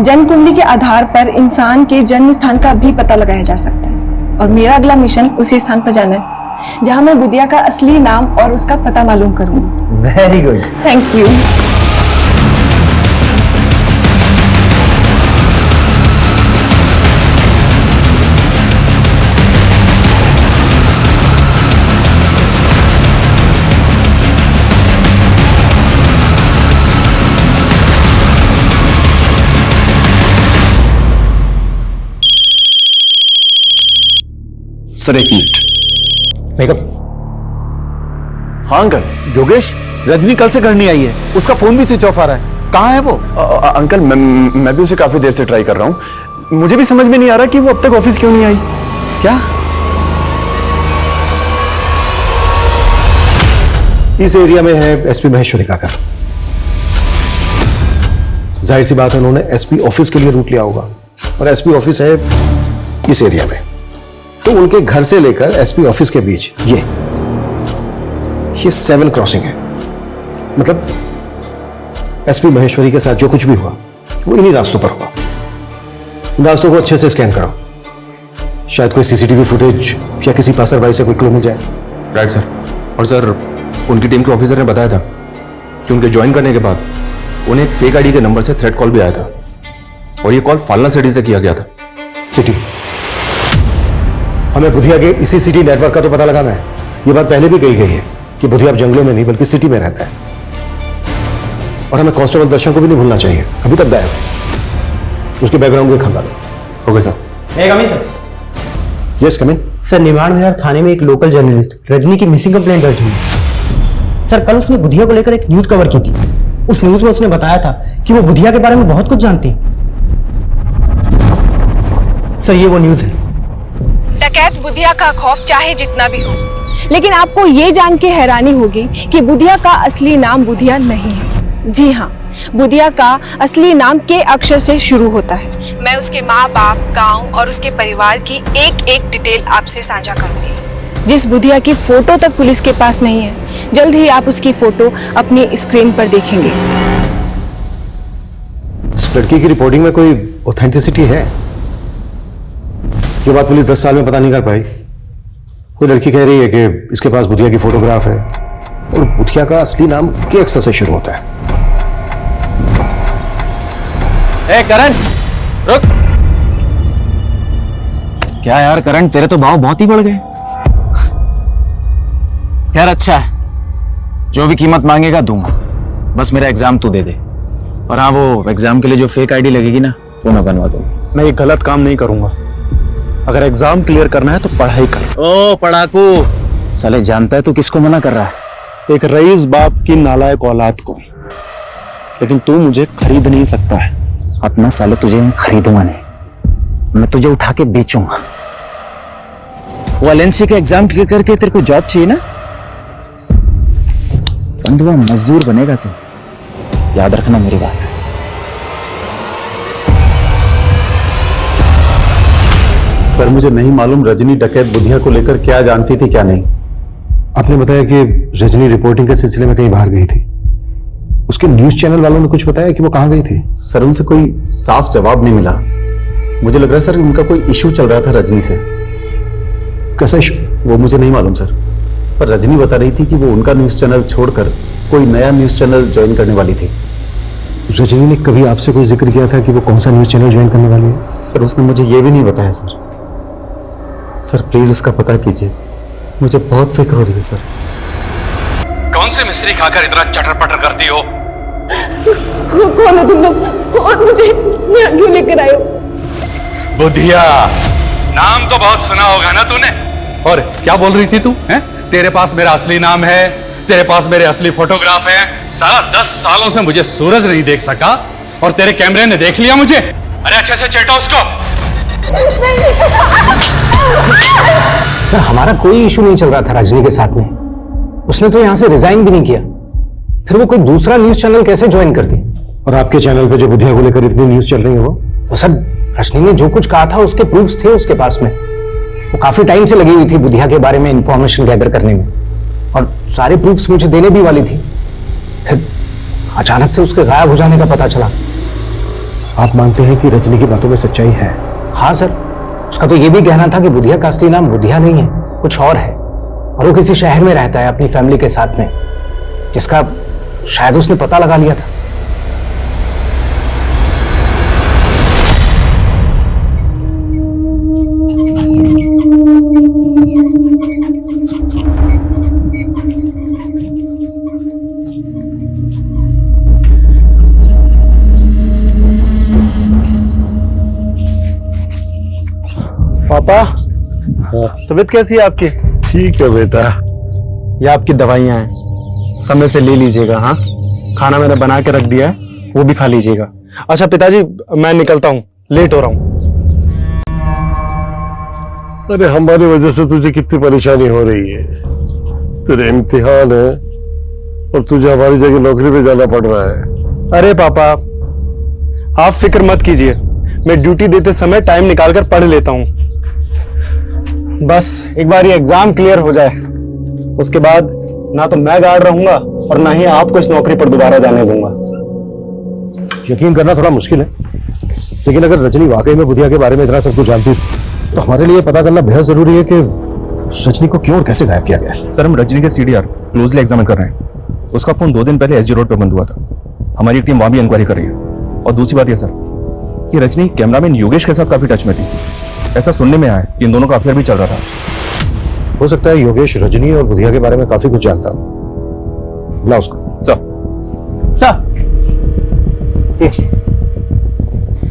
जन्म कुंडली के आधार पर इंसान के जन्म स्थान का भी पता लगाया जा सकता है और मेरा अगला मिशन उसी स्थान पर जाना है जहां मैं बुधिया का असली नाम और उसका पता मालूम करूंगी। Very good. Thank you. Sir एक मिनट। मेकअप। हाँ अंकल, योगेश, रजनी कल से घर नहीं आई है, उसका फोन भी स्विच ऑफ आ रहा है। कहाँ है वो? अंकल मैं भी उसे काफी देर से ट्राई कर रहा हूँ। मुझे भी समझ में नहीं आ रहा कि वो अब तक ऑफिस क्यों नहीं आई। क्या? इस एरिया में है एसपी महेश्वरी का घर। जाहिर सी बात है उन्होंने एसपी ऑफिस के लिए रूट लिया होगा और एसपी ऑफिस है इस एरिया में। तो उनके घर से लेकर एसपी ऑफिस के बीच ये 7 क्रॉसिंग है। मतलब एसपी महेश्वरी के साथ जो कुछ भी हुआ वो इन्हीं रास्तों पर हुआ। इन रास्तों को अच्छे से स्कैन करो, शायद कोई सीसीटीवी फुटेज या किसी पासरबाई से कोई क्लू मिल जाए। Right sir. और सर उनकी टीम के ऑफिसर ने बताया था कि उनके ज्वाइन करने के बाद उन्हें एक फेक आईडी के नंबर से थ्रेट कॉल भी आया था और ये कॉल फालना सिटी से किया गया था। सिटी? हमें बुधिया के इसी सिटी नेटवर्क का तो पता लगाना है। ये बात पहले भी कही गई है कि बुधिया अब जंगलों में नहीं बल्कि सिटी में रहता है। और हमें कांस्टेबल दर्शन को भी नहीं भूलना चाहिए, अभी तक गायब है। उसके बैकग्राउंड को खंगालो। Okay sir. Yes come in. Sir, Nimar Vihar थाने में एक लोकल जर्नलिस्ट रजनी की मिसिंग कंप्लेंट दर्ज हुई। सर, कल उसने बुधिया को लेकर एक न्यूज कवर की थी। उस न्यूज में उसने बताया था कि वो बुधिया के बारे में बहुत कुछ जानती है। सर, ये वो न्यूज है। डकैत बुधिया का खौफ चाहे जितना भी हो, लेकिन आपको ये जान के हैरानी होगी कि बुधिया का असली नाम बुधिया नहीं है। जी हाँ, बुधिया का असली नाम के अक्षर से शुरू होता है। मैं उसके माँ बाप, गांव और उसके परिवार की एक एक डिटेल आपसे साझा करूंगी। जिस बुधिया की फोटो तक पुलिस के पास नहीं है, जल्द ही आप उसकी फोटो अपनी स्क्रीन पर देखेंगे। इस लड़की की रिपोर्टिंग में कोई ऑथेंटिसिटी है? जो बात पुलिस 10 साल में पता नहीं कर पाई। कोई लड़की कह रही है कि इसके पास बुधिया की फोटोग्राफ है और बुधिया का असली नाम के अक्षर से शुरू होता है। ए करण, रुक। क्या यार करण, तेरे तो भाव बहुत ही बढ़ गए। यार अच्छा है, जो भी कीमत मांगेगा दूंगा, बस मेरा एग्जाम तू दे दे। और हाँ, वो एग्जाम के लिए जो फेक आईडी लगेगी ना, वो मैं बनवा दूंगा। मैं ये गलत काम नहीं करूंगा। अगर एग्जाम क्लियर करना है तो पढ़ाई कर। ओ पढ़ाकू, साले जानता है तू किसको मना कर रहा है? एक रईस बाप की नालायक औलाद को। लेकिन तू मुझे खरीद नहीं सकता है। अपना साले तुझे मैं खरीदूंगा नहीं, मैं तुझे उठा के बेचूंगा। वो एलएनसी का एग्जाम क्लियर करके तेरे को जॉब चाहिए ना, बंधुआ मजदूर बनेगा तू, याद रखना मेरी बात। सर, मुझे नहीं मालूम रजनी डकैत बुधिया को लेकर क्या जानती थी क्या नहीं। आपने बताया कि रजनी रिपोर्टिंग के सिलसिले में कहीं बाहर गई थी। उसके न्यूज चैनल वालों ने कुछ बताया कि वो कहां गई थी? सर, उनसे कोई साफ जवाब नहीं मिला। मुझे लग रहा है सर उनका कोई इशू चल रहा था रजनी से। कैसा इशू? वो मुझे नहीं मालूम सर, पर रजनी बता रही थी कि वो उनका न्यूज चैनल छोड़कर कोई नया न्यूज चैनल ज्वाइन करने वाली थी। रजनी ने कभी आपसे कोई जिक्र किया था कि वो कौन सा न्यूज चैनल ज्वाइन करने वाली है? सर, उसने मुझे ये भी नहीं बताया सर। सर प्लीज उसका पता कीजिए, मुझे बहुत फिक्र हो रही है सर। कौन से मिस्त्री खाकर इतना चटर पटर करती हो? कौन हो तुम लोग और मुझे यहाँ क्यों लेकर आए हो? बुधिया, नाम तो बहुत सुना होगा ना तूने। और क्या बोल रही थी तू? हैं? तेरे पास मेरा असली नाम है, तेरे पास मेरे असली फोटोग्राफ है। साला 10 सालों से मुझे सूरज नहीं देख सका और तेरे कैमरे ने देख लिया मुझे। अरे अच्छे से चेटा उसको। सर, हमारा कोई इशू नहीं चल रहा था रजनी के साथ में। उसने तो यहां से रिजाइन भी नहीं किया, फिर वो कोई दूसरा न्यूज चैनल कैसे ज्वाइन करती? और आपके चैनल पे जो बुधिया को लेकर इतनी न्यूज चल रही है वो सर, रजनी ने जो कुछ कहा था उसके प्रूफ्स थे उसके पास में। वो काफी टाइम से लगी हुई थी बुधिया के बारे में इंफॉर्मेशन गैदर करने में और सारे प्रूफ्स मुझे देने भी वाली थी। फिर अचानक से उसके गायब हो जाने का पता चला। आप मानते हैं कि रजनी की बातों में सच्चाई है? हाँ सर, उसका तो ये भी कहना था कि बुधिया का असली नाम बुधिया नहीं है, कुछ और है, और वो किसी शहर में रहता है अपनी फैमिली के साथ में, जिसका शायद उसने पता लगा लिया था। पापा, तबीयत कैसी है आपकी? ठीक है बेटा। ये आपकी दवाइयाँ हैं, समय से ले लीजिएगा। हाँ, खाना मैंने बना के रख दिया है, वो भी खा लीजिएगा। अच्छा पिताजी, मैं निकलता हूँ, लेट हो रहा हूँ। अरे हमारी वजह से तुझे कितनी परेशानी हो रही है। तेरे इम्तिहान है और तुझे हमारी जगह नौकरी पे जाना पड़ रहा है। अरे पापा, आप फिक्र मत कीजिए, मैं ड्यूटी देते समय टाइम निकालकर पढ़ लेता हूँ। बस एक बार ये एग्जाम क्लियर हो जाए, उसके बाद ना तो मैं गार्ड रहूंगा और ना ही आपको इस नौकरी पर दोबारा जाने दूंगा। यकीन करना थोड़ा मुश्किल है, लेकिन अगर रजनी वाकई में बुधिया के बारे में इतना सब कुछ जानती तो हमारे लिए पता करना बेहद जरूरी है कि रजनी को क्यों और कैसे गायब किया गया। सर, हम रजनी के सीडीआर क्लोजली एग्जामिन कर रहे हैं। उसका फोन 2 दिन पहले एसजी रोड पर बंद हुआ था। हमारी टीम वहां भी इंक्वायरी कर रही है। और दूसरी बात यह सर कि रजनी कैमरामैन योगेश के साथ काफी टच में थी। ऐसा सुनने में आया कि इन दोनों का अफेयर भी चल रहा था। हो सकता है योगेश रजनी और बुधिया के बारे में काफी कुछ जानता हो। बुला उसको।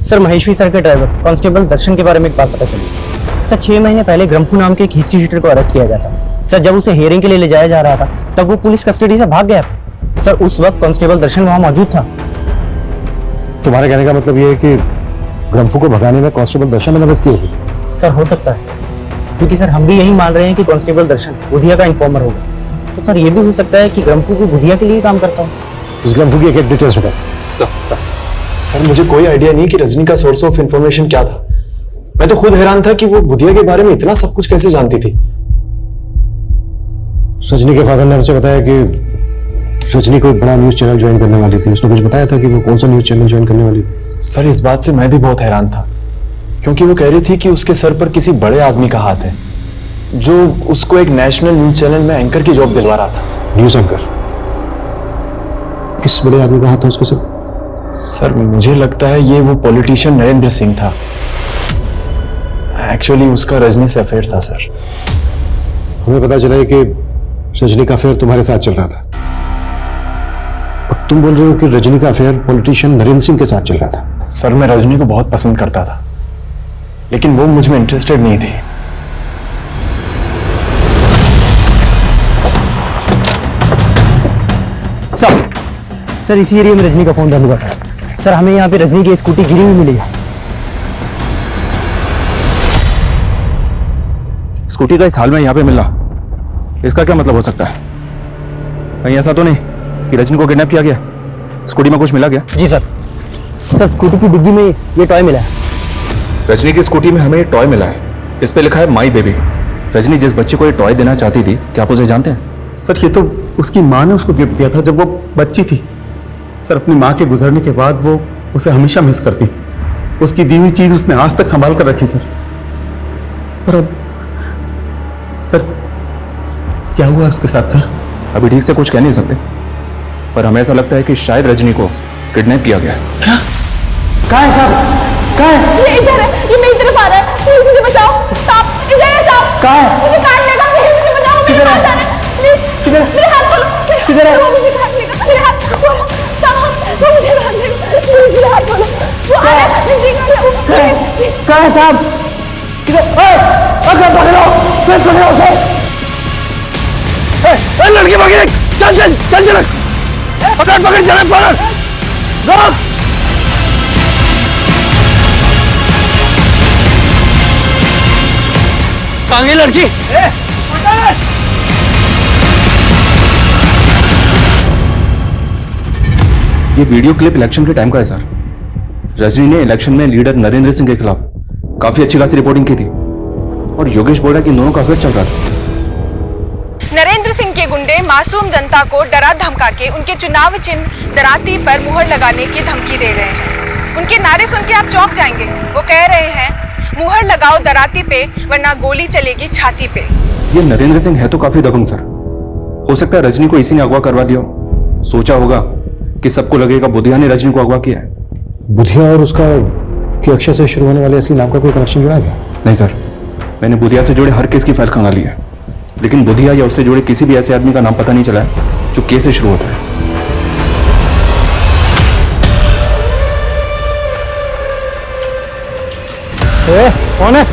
सर, महेश्वरी सर के ड्राइवर कांस्टेबल दर्शन के बारे में एक बात पता चली। सर, 6 महीने पहले ग्रम्फू नाम के एक हिस्ट्री शूटर को अरेस्ट किया गया था। सर, जब उसे हियरिंग के लिए ले जाया जा रहा था तब वो पुलिस कस्टडी से भाग गया था। सर, उस वक्त कांस्टेबल दर्शन वहां मौजूद था। तुम्हारे कहने का मतलब ये है कि ग्रम्फू को भगाने में कांस्टेबल दर्शन ने मदद की होगी? सर, हो सकता है, क्योंकि सर हम भी यही मान रहे हैं कि कांस्टेबल दर्शन बुधिया का इन्फॉर्मर होगा। तो सर ये भी हो सकता है कि ग्रम्फू भी बुधिया के लिए काम करता हो। इस ग्रम्फू की एक डिटेल्स बताओ। सर, मुझे कोई आइडिया नहीं कि रजनी का सोर्स ऑफ इंफॉर्मेशन क्या था। मैं तो खुद हैरान था कि वो बुधिया के बारे में इतना सब कुछ कैसे जानती थी। रजनी के फादर ने मुझे बताया कि रजनी कोई बड़ा न्यूज चैनल ज्वाइन करने वाली थी। उसने कुछ बताया था कि वो कौन सा न्यूज चैनल ज्वाइन करने वाली थी? सर, इस बात से मैं भी बहुत हैरान था, क्योंकि वो कह रही थी कि उसके सर पर किसी बड़े आदमी का हाथ है जो उसको एक नेशनल न्यूज चैनल में एंकर की जॉब दिलवा रहा था। News anchor? किस बड़े आदमी का हाथ है उसके सर? सर, मुझे लगता है ये वो पॉलिटिशियन नरेंद्र सिंह था। एक्चुअली उसका रजनी से अफेयर था सर। हमें पता चला है कि रजनी का अफेयर तुम्हारे साथ चल रहा था, और तुम बोल रहे हो कि रजनी का अफेयर पॉलिटिशियन नरेंद्र सिंह के साथ चल रहा था। सर, मैं रजनी को बहुत पसंद करता था, लेकिन वो मुझ में इंटरेस्टेड नहीं थी। सर, इसी एरिया में रजनी का फोन बंद हुआ था। सर, हमें यहाँ पे रजनी की स्कूटी गिरी हुई मिली है। स्कूटी का इस हाल में यहाँ पे मिलना, इसका क्या मतलब हो सकता है? कहीं ऐसा तो नहीं कि रजनी को किडनैप किया गया? स्कूटी में कुछ मिला गया? जी सर। सर, स्कूटी की डिग्गी में ये टॉय मिला है। रजनी की स्कूटी में हमें ये टॉय मिला है। इस पे लिखा है माई बेबी। रजनी जिस बच्चे को ये टॉय देना चाहती थी, क्या आप उसे जानते हैं? सर, ये तो उसकी माँ ने उसको गिफ्ट दिया था जब वो बच्ची थी। सर, अपनी माँ के गुजरने के बाद वो उसे हमेशा मिस करती थी। उसकी दी हुई चीज उसने आज तक संभाल कर रखी सर। पर अब सर क्या हुआ उसके साथ सर? अभी ठीक से कुछ कह नहीं सकते, पर हमें ऐसा लगता है कि शायद रजनी को किडनैप किया गया है। क्या? कहाँ है साहब? कहाँ है? ये इधर है, ये मेरी तरफ आ रहा है। प्लीज मुझे बचाओ। साहब, इधर है साहब। कहाँ है? मुझे काट लेगा। प्लीज मुझे बचाओ। मेरे पास आ रहा है। प्लीज किधर? मेरे हाथ खोलो। किधर है? वो मुझे काट लेगा। मेरे हाथ खोलो। साहब, वो मुझे काट लेगा। प्लीज मेरे हाथ खोलो। वो आ रहा है। मुझे काट लेगा। कहाँ है साहब? किधर? अगर पकड़ो, फिर पकड़ो उसे। लड़की पकड़, चल चल चल चल, पकड़ पकड़, चल पकड़, रोक। कहाँ गई लड़की? ये वीडियो क्लिप इलेक्शन के टाइम का है सर। रजनी ने इलेक्शन में लीडर नरेंद्र सिंह के खिलाफ काफी अच्छी खासी रिपोर्टिंग की थी, और योगेश बोल रहा है कि इन दोनों का अफेयर चल रहा था। नरेंद्र सिंह के गुंडे पूरे मासूम जनता को डरा धमका के उनके चुनाव चिन्ह दराती पर मुहर लगाने की धमकी दे रहे हैं। उनके नारे सुन के आप चौंक जाएंगे। वो कह रहे हैं, मुहर लगाओ दराती पे वरना गोली चलेगी छाती पे। ये नरेंद्र सिंह है तो काफी दबंग सर। हो सकता है रजनी को इसी ने अगवा करवा दिया हो। सोचा होगा कि सबको लगेगा बुधिया ने रजनी को अगवा किया है। बुधिया और उसका कि अक्षर से शुरू होने वाले असली नाम का कोई कनेक्शन जुड़ा गया? नहीं सर, मैंने बुधिया से जुड़े हर केस की फाइल खंगाली है, लेकिन बुधिया या उससे जुड़े किसी भी ऐसे आदमी का नाम पता नहीं चला है जो केस से शुरू होता है। कौन है?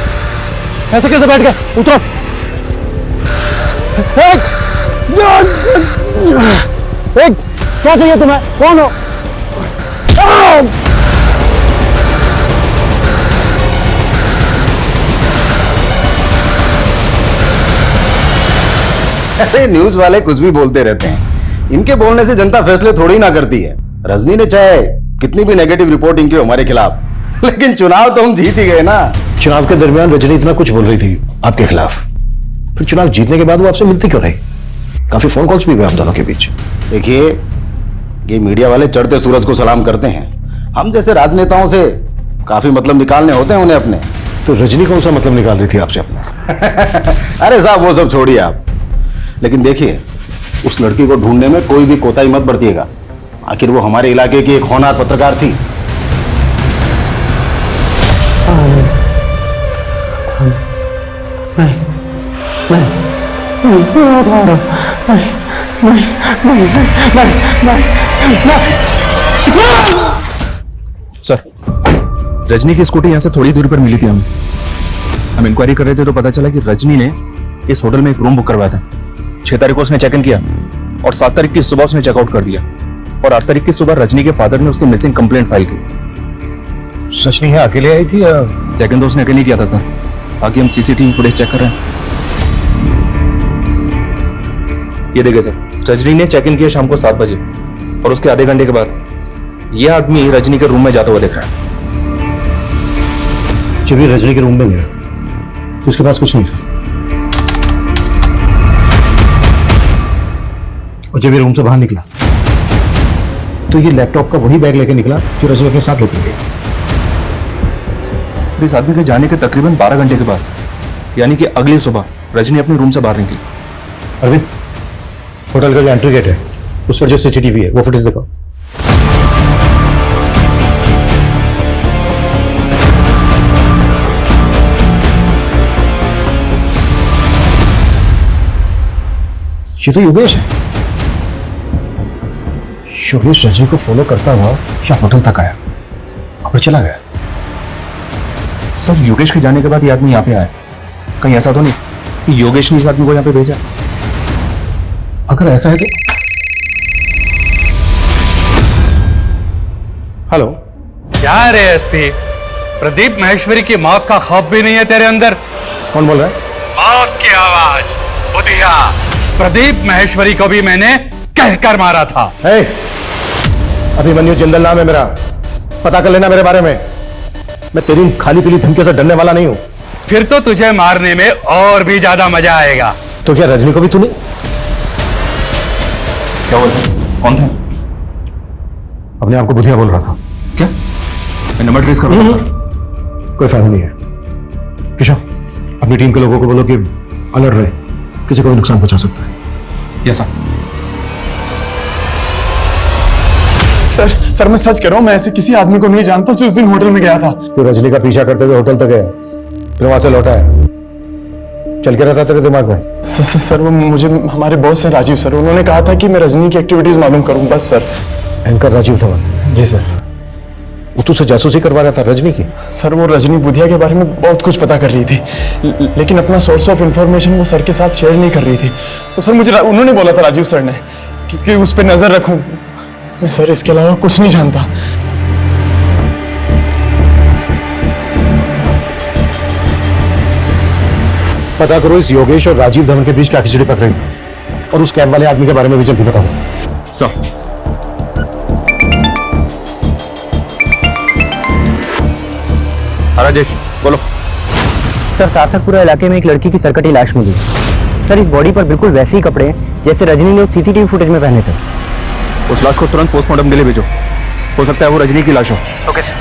ऐसे कैसे बैठ गए? उतरो। क्या चाहिए तुम्हें? कौन हो? अरे न्यूज वाले कुछ भी बोलते रहते हैं। इनके बोलने से जनता फैसले थोड़ी ना करती है। रजनी ने चाहे कितनी भी नेगेटिव रिपोर्टिंग की हमारे खिलाफ, लेकिन चुनाव तो हम जीत ही गए ना। चुनाव के दरमियान रजनी इतना कुछ बोल रही थी आपके खिलाफ, फिर चुनाव जीतने के बाद वो आपसे मिलती क्यों रही? काफी फोन कॉल्स भी हुए आप दोनों के बीच। देखिए, ये मीडिया वाले चढ़ते सूरज को सलाम करते हैं। हम जैसे राजनेताओं से काफी मतलब निकालने होते हैं उन्हें अपने। तो रजनी कौन सा मतलब निकाल रही थी आपसे अपना? अरे साहब वो सब छोड़िए आप, लेकिन देखिए उस लड़की को ढूंढने में कोई भी कोताही मत बरतिएगा। आखिर वो हमारे इलाके की एक होनहार पत्रकार थी। सर, रजनी की स्कूटी यहाँ से थोड़ी दूरी पर मिली थी हमें। हम इंक्वायरी कर रहे थे तो पता चला कि रजनी ने इस होटल में एक रूम बुक करवाया था। 6 तारीख को उसने चेक इन किया और 7 तारीख की सुबह उसने चेकआउट कर दिया, और 8 तारीख की सुबह रजनी के फादर ने उसकी मिसिंग कंप्लेंट फाइल की। सच नहीं है, अकेले आई थी या? चेक इन तो उसने अकेले किया था सर। बाकी हम सीसीटीवी फुटेज चेक कर रहे हैं। ये देखिए सर, रजनी ने चेक इन किया शाम को 7 बजे, और उसके आधे घंटे के बाद यह आदमी रजनी के रूम में जाता हुआ दिख रहा है। जब ये रजनी के रूम में गया तो उसके पास कुछ नहीं था, और जब ये रूम से बाहर निकला तो ये लैपटॉप का वही बैग लेके निकला जो रजनी अपने साथ लेके गई। इस आदमी के जाने के तकरीबन 12 घंटे के बाद, यानी कि अगली सुबह, रजनी अपने रूम से बाहर निकली। अरविंद, होटल का जो एंट्री गेट है उस पर जो सीसीटीवी है वो फुटेज दिखाओ। ये तो योगेश है। योगेश रजनी को फॉलो करता हुआ या होटल तक आया और फिर चला गया। सर, योगेश के जाने के बाद ये आदमी यहाँ पे आया। कहीं ऐसा तो नहीं कि योगेश ने इस आदमी को यहाँ पे भेजा? अगर ऐसा है तो हेलो। क्या रे एसपी, प्रदीप महेश्वरी की मौत का खौफ भी नहीं है तेरे अंदर? कौन बोल रहा है? मौत की आवाज, बुधिया। प्रदीप महेश्वरी को भी मैंने कहकर मारा था। अभिमन्यु जिंदल नाम है मेरा, पता कर लेना मेरे बारे में। मैं तेरी खाली पीली धमकियों से डरने वाला नहीं हूं। फिर तो तुझे मारने में और भी ज्यादा मजा आएगा। तो क्या रजनी को भी तूने? क्या हुआ सर? कौन थे? अपने आप को बुधिया बोल रहा था। क्या? मैं नंबर ट्रेस कर रहा हूं सर। कोई फायदा नहीं है। किशोर, अपनी टीम के लोगों को बोलो कि अलर्ट रहे, किसी को भी नुकसान पहुंचा सकता है। Yes sir. सर मैं सच कह रहा हूं, मैं ऐसे किसी आदमी को नहीं जानता जो उस दिन होटल में गया था। तो रजनी का पीछा करते हुए होटल तक गया, फिर वहां से लौटा है, चल के रहता तेरे दिमाग में? सर वो मुझे हमारे बॉस है राजीव सर, उन्होंने कहा था कि मैं रजनी की एक्टिविटीज मालूम करूं बस सर। एंकर राजीव धवन? जी सर। वो तुझसे जासूसी करवा रहा था रजनी की? सर वो रजनी बुधिया के बारे में बहुत कुछ पता कर रही थी, लेकिन अपना सोर्स ऑफ इंफॉर्मेशन वो सर के साथ शेयर नहीं कर रही थी। तो सर मुझे उन्होंने बोला था राजीव सर ने कि उस पर नजर रखूं। मैं सर इसके अलावा कुछ नहीं जानता। पता करो इस योगेश और राजीव धवन के बीच क्या खिचड़ी पक रही, और उस कैब वाले आदमी के बारे में भी जल्दी बताओ। सर। राजेश बोलो। सर, सार्थकपुरा इलाके में एक लड़की की सरकटी लाश मिली। सर इस बॉडी पर बिल्कुल वैसे ही कपड़े हैं जैसे रजनी ने उस सीसीटीवी फुटेज में पहने थे। उस लाश को तुरंत पोस्टमार्टम के लिए भेजो, हो सकता है वो रजनी की लाश हो। Okay sir.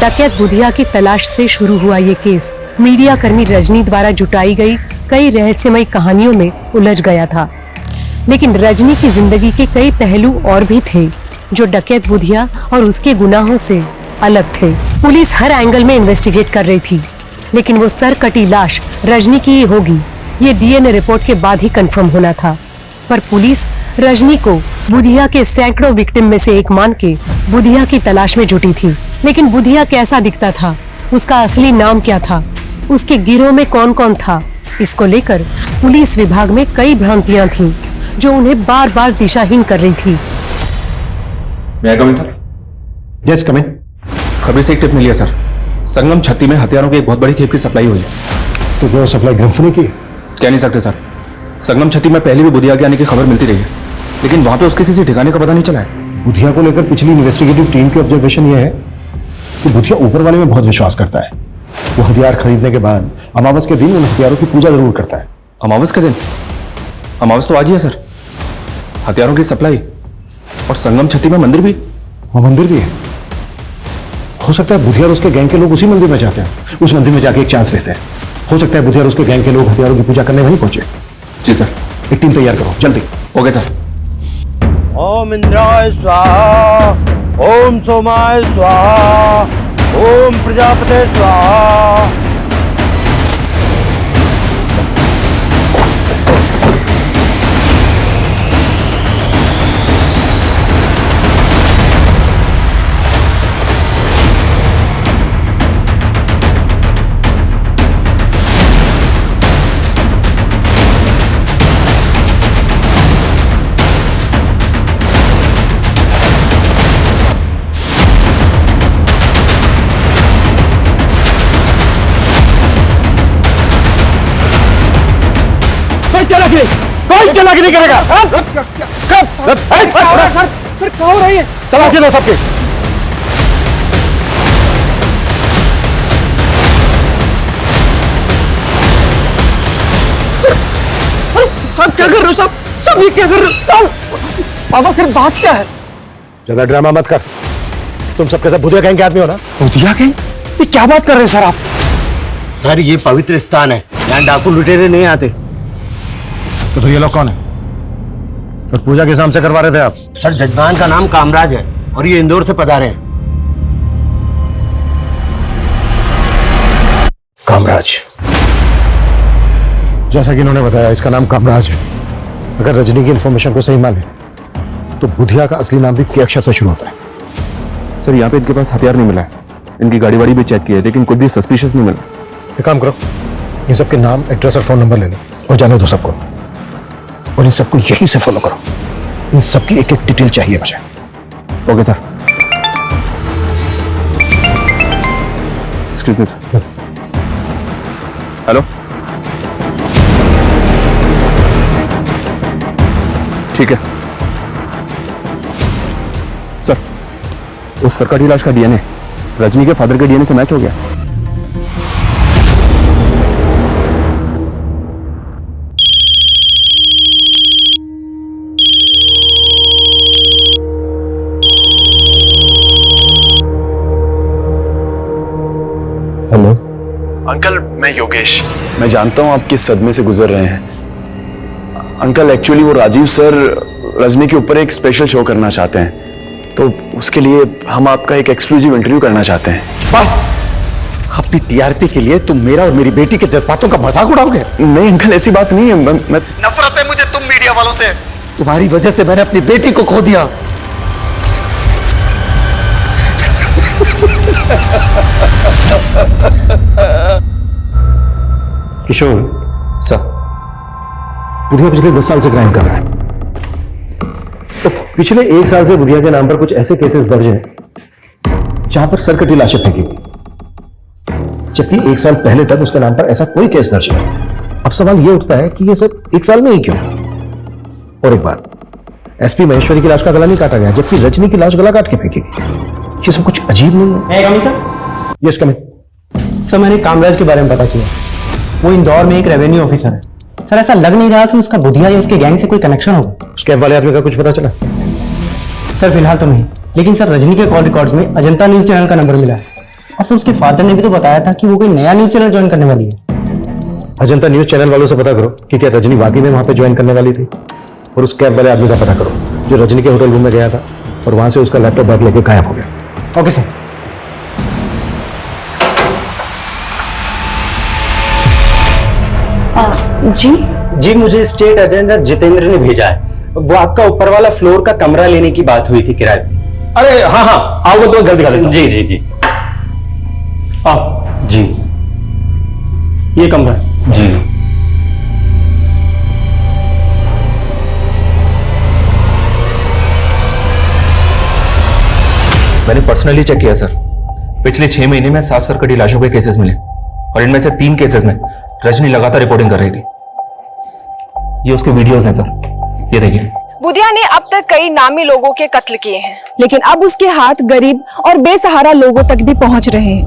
डकैत बुधिया की तलाश से शुरू हुआ ये केस मीडिया कर्मी रजनी द्वारा जुटाई गई कई रहस्यमय कहानियों में उलझ गया था। लेकिन रजनी की जिंदगी के कई पहलू और भी थे जो डकैत बुधिया और उसके गुनाहों से अलग थे। पुलिस हर एंगल में इन्वेस्टिगेट कर रही थी, लेकिन वो सर कटी लाश रजनी की ही होगी ये डीएनए रिपोर्ट के बाद ही कंफर्म होना था। पर पुलिस रजनी को बुधिया के सैकड़ों विक्टिम में से एक मान के बुधिया की तलाश में जुटी थी। लेकिन बुधिया कैसा दिखता था, उसका असली नाम क्या था, उसके गिरोह में कौन कौन था, इसको लेकर पुलिस विभाग में कई भ्रांतियां थीं जो उन्हें बार बार दिशाहीन कर रही थी। मैं कमिंग सर? Yes coming. खबर से एक टिप मिली है सर, संगम छत्ती में हथियारों की एक बहुत बड़ी खेप की सप्लाई हुई है। तो क्या सप्लाई ग्रंफू ने की? कह नहीं सकते सर, संगम छत्ती में पहले भी बुधिया के आने की खबर मिलती रही है, लेकिन वहां पे उसके किसी ठिकाने का पता नहीं चला है। बुधिया को लेकर पिछली इन्वेस्टिगेटिव टीम की ऑब्जर्वेशन यह है कि बुधिया ऊपर वाले में बहुत विश्वास करता है। वो हथियार खरीदने के बाद अमावस के दिन उन हथियारों की पूजा जरूर करता है। अमावस के दिन? अमावस तो आज ही है सर। हथियारों की सप्लाई और संगम छत्ती में मंदिर भी? वो मंदिर भी है। हो सकता है बुधिया और उसके गैंग के लोग उसी मंदिर में जाते हैं, उस मंदिर में जाके एक चांस लेते हैं। हो सकता है बुधिया और उसके गैंग के लोग हथियारों की पूजा करने वहीं पहुंचे। जी सर। एक टीम तैयार करो जल्दी। Okay sir. ओम इंद्राय स्वाहा, ओम सोमाय स्वाहा, ओम प्रजापते स्वाहा। कोई चालाकी नहीं करेगा। सर सर क्या हो रही है? तलाशी लो सबके। साहब क्या कर रहे हो साहब? साहब ये क्या कर रहे हो साहब? साहब आखिर बात क्या है? ज्यादा ड्रामा मत कर। तुम सबके सब बुधिया गैंग के आदमी हो ना? बुधिया गैंग? ये क्या बात कर रहे हैं सर आप? सर ये पवित्र स्थान है, यहाँ डाकू लुटेरे नहीं आते। तो फिर ये लोग कौन है और पूजा किस नाम से करवा रहे थे आप? सर जजमान का नाम कामराज है और ये इंदौर से पधारे हैं। कामराज, जैसा कि इन्होंने बताया इसका नाम कामराज है। अगर रजनी की इंफॉर्मेशन को सही माने तो बुधिया का असली नाम भी के अक्षर से शुरू होता है। सर यहाँ पे इनके पास हथियार नहीं मिला है, इनकी गाड़ी वाड़ी भी चेक की है, लेकिन कुछ भी सस्पिशियस नहीं मिला। एक काम करो, इन सबके नाम, एड्रेस और फोन नंबर ले लो और जाने दो सबको, और इन सबको यहीं से फॉलो करो। इन सबकी एक एक डिटेल चाहिए मुझे। Okay sir. Excuse me sir. Hello, ठीक है सर। उस सरकारी लाश का डीएनए रजनी के फादर के डीएनए से मैच हो गया। हेलो अंकल, मैं योगेश। मैं जानता हूं आप किस सदमे से गुजर रहे हैं। अंकल एक्चुअली वो राजीव सर रजनी के ऊपर एक स्पेशल शो करना चाहते हैं, तो उसके लिए हम आपका एक एक्सक्लूसिव इंटरव्यू करना चाहते हैं। बस अपनी टीआरपी के लिए तुम मेरा और मेरी बेटी के जज्बातों का मजाक उड़ाओगे? नहीं अंकल, ऐसी बात नहीं है। मैं नफरत है मुझे तुम मीडिया वालों से। तुम्हारी वजह से मैंने अपनी बेटी को खो दिया। किशोर सर, बुधिया पिछले 10 साल से क्राइम कर रहा है। तो पिछले 1 साल से बुधिया के नाम पर कुछ ऐसे केसेस दर्ज हैं जहां पर सरकटी लाशें फेंकी हुई, जबकि 1 साल पहले तक उसके नाम पर ऐसा कोई केस दर्ज नहीं। अब सवाल यह उठता है कि यह सब 1 साल में ही क्यों? और एक बात, एसपी महेश्वरी की लाश का गला नहीं काटा गया, जबकि रजनी की लाश गला काट के फेंकी गई। ये सब कुछ अजीब नहीं है? Sir yes coming. सर मैंने कामराज के बारे में पता किया। वो इंदौर में एक रेवेन्यू ऑफिसर है सर ऐसा लग नहीं रहा कि उसका बुधिया या उसके गैंग से कोई कनेक्शन होगा। उस कैब वाले आदमी का कुछ पता चला? सर फिलहाल तो नहीं, लेकिन सर रजनी के कॉल रिकॉर्ड्स में अजंता न्यूज चैनल का नंबर मिला है। और सर उसके फादर ने भी तो बताया था कि वो कोई नया न्यूज चैनल ज्वाइन करने वाली है। अजंता न्यूज चैनल वालों से पता करो कि क्या रजनी वाकई में वहां पे ज्वाइन करने वाली थी, और उस कैब वाले आदमी का पता करो जो रजनी के होटल रूम में गया था और वहां से उसका लैपटॉप बैग लेके गायब हो गया। Okay sir. जी मुझे स्टेट एजेंट जितेंद्र ने भेजा है। वो आपका ऊपर वाला फ्लोर का कमरा लेने की बात हुई थी किराए पे। अरे हाँ हाँ, आओगे तो घर दिखा देता हूं। जी जी जी आओ जी, ये कमरा है जी। मैंने पर्सनली चेक किया सर, पिछले 6 महीने में 7 सरकटी लाशों के केसेस मिले और इनमें से 3 केसेस में रजनी लगातार रिपोर्टिंग कर रही थी। ये उसके वीडियोस हैं सर, ये देखिए। बुधिया ने अब तक कई नामी लोगों के कत्ल किए हैं, लेकिन अब उसके हाथ गरीब और बेसहारा लोगों तक भी पहुंच रहे हैं।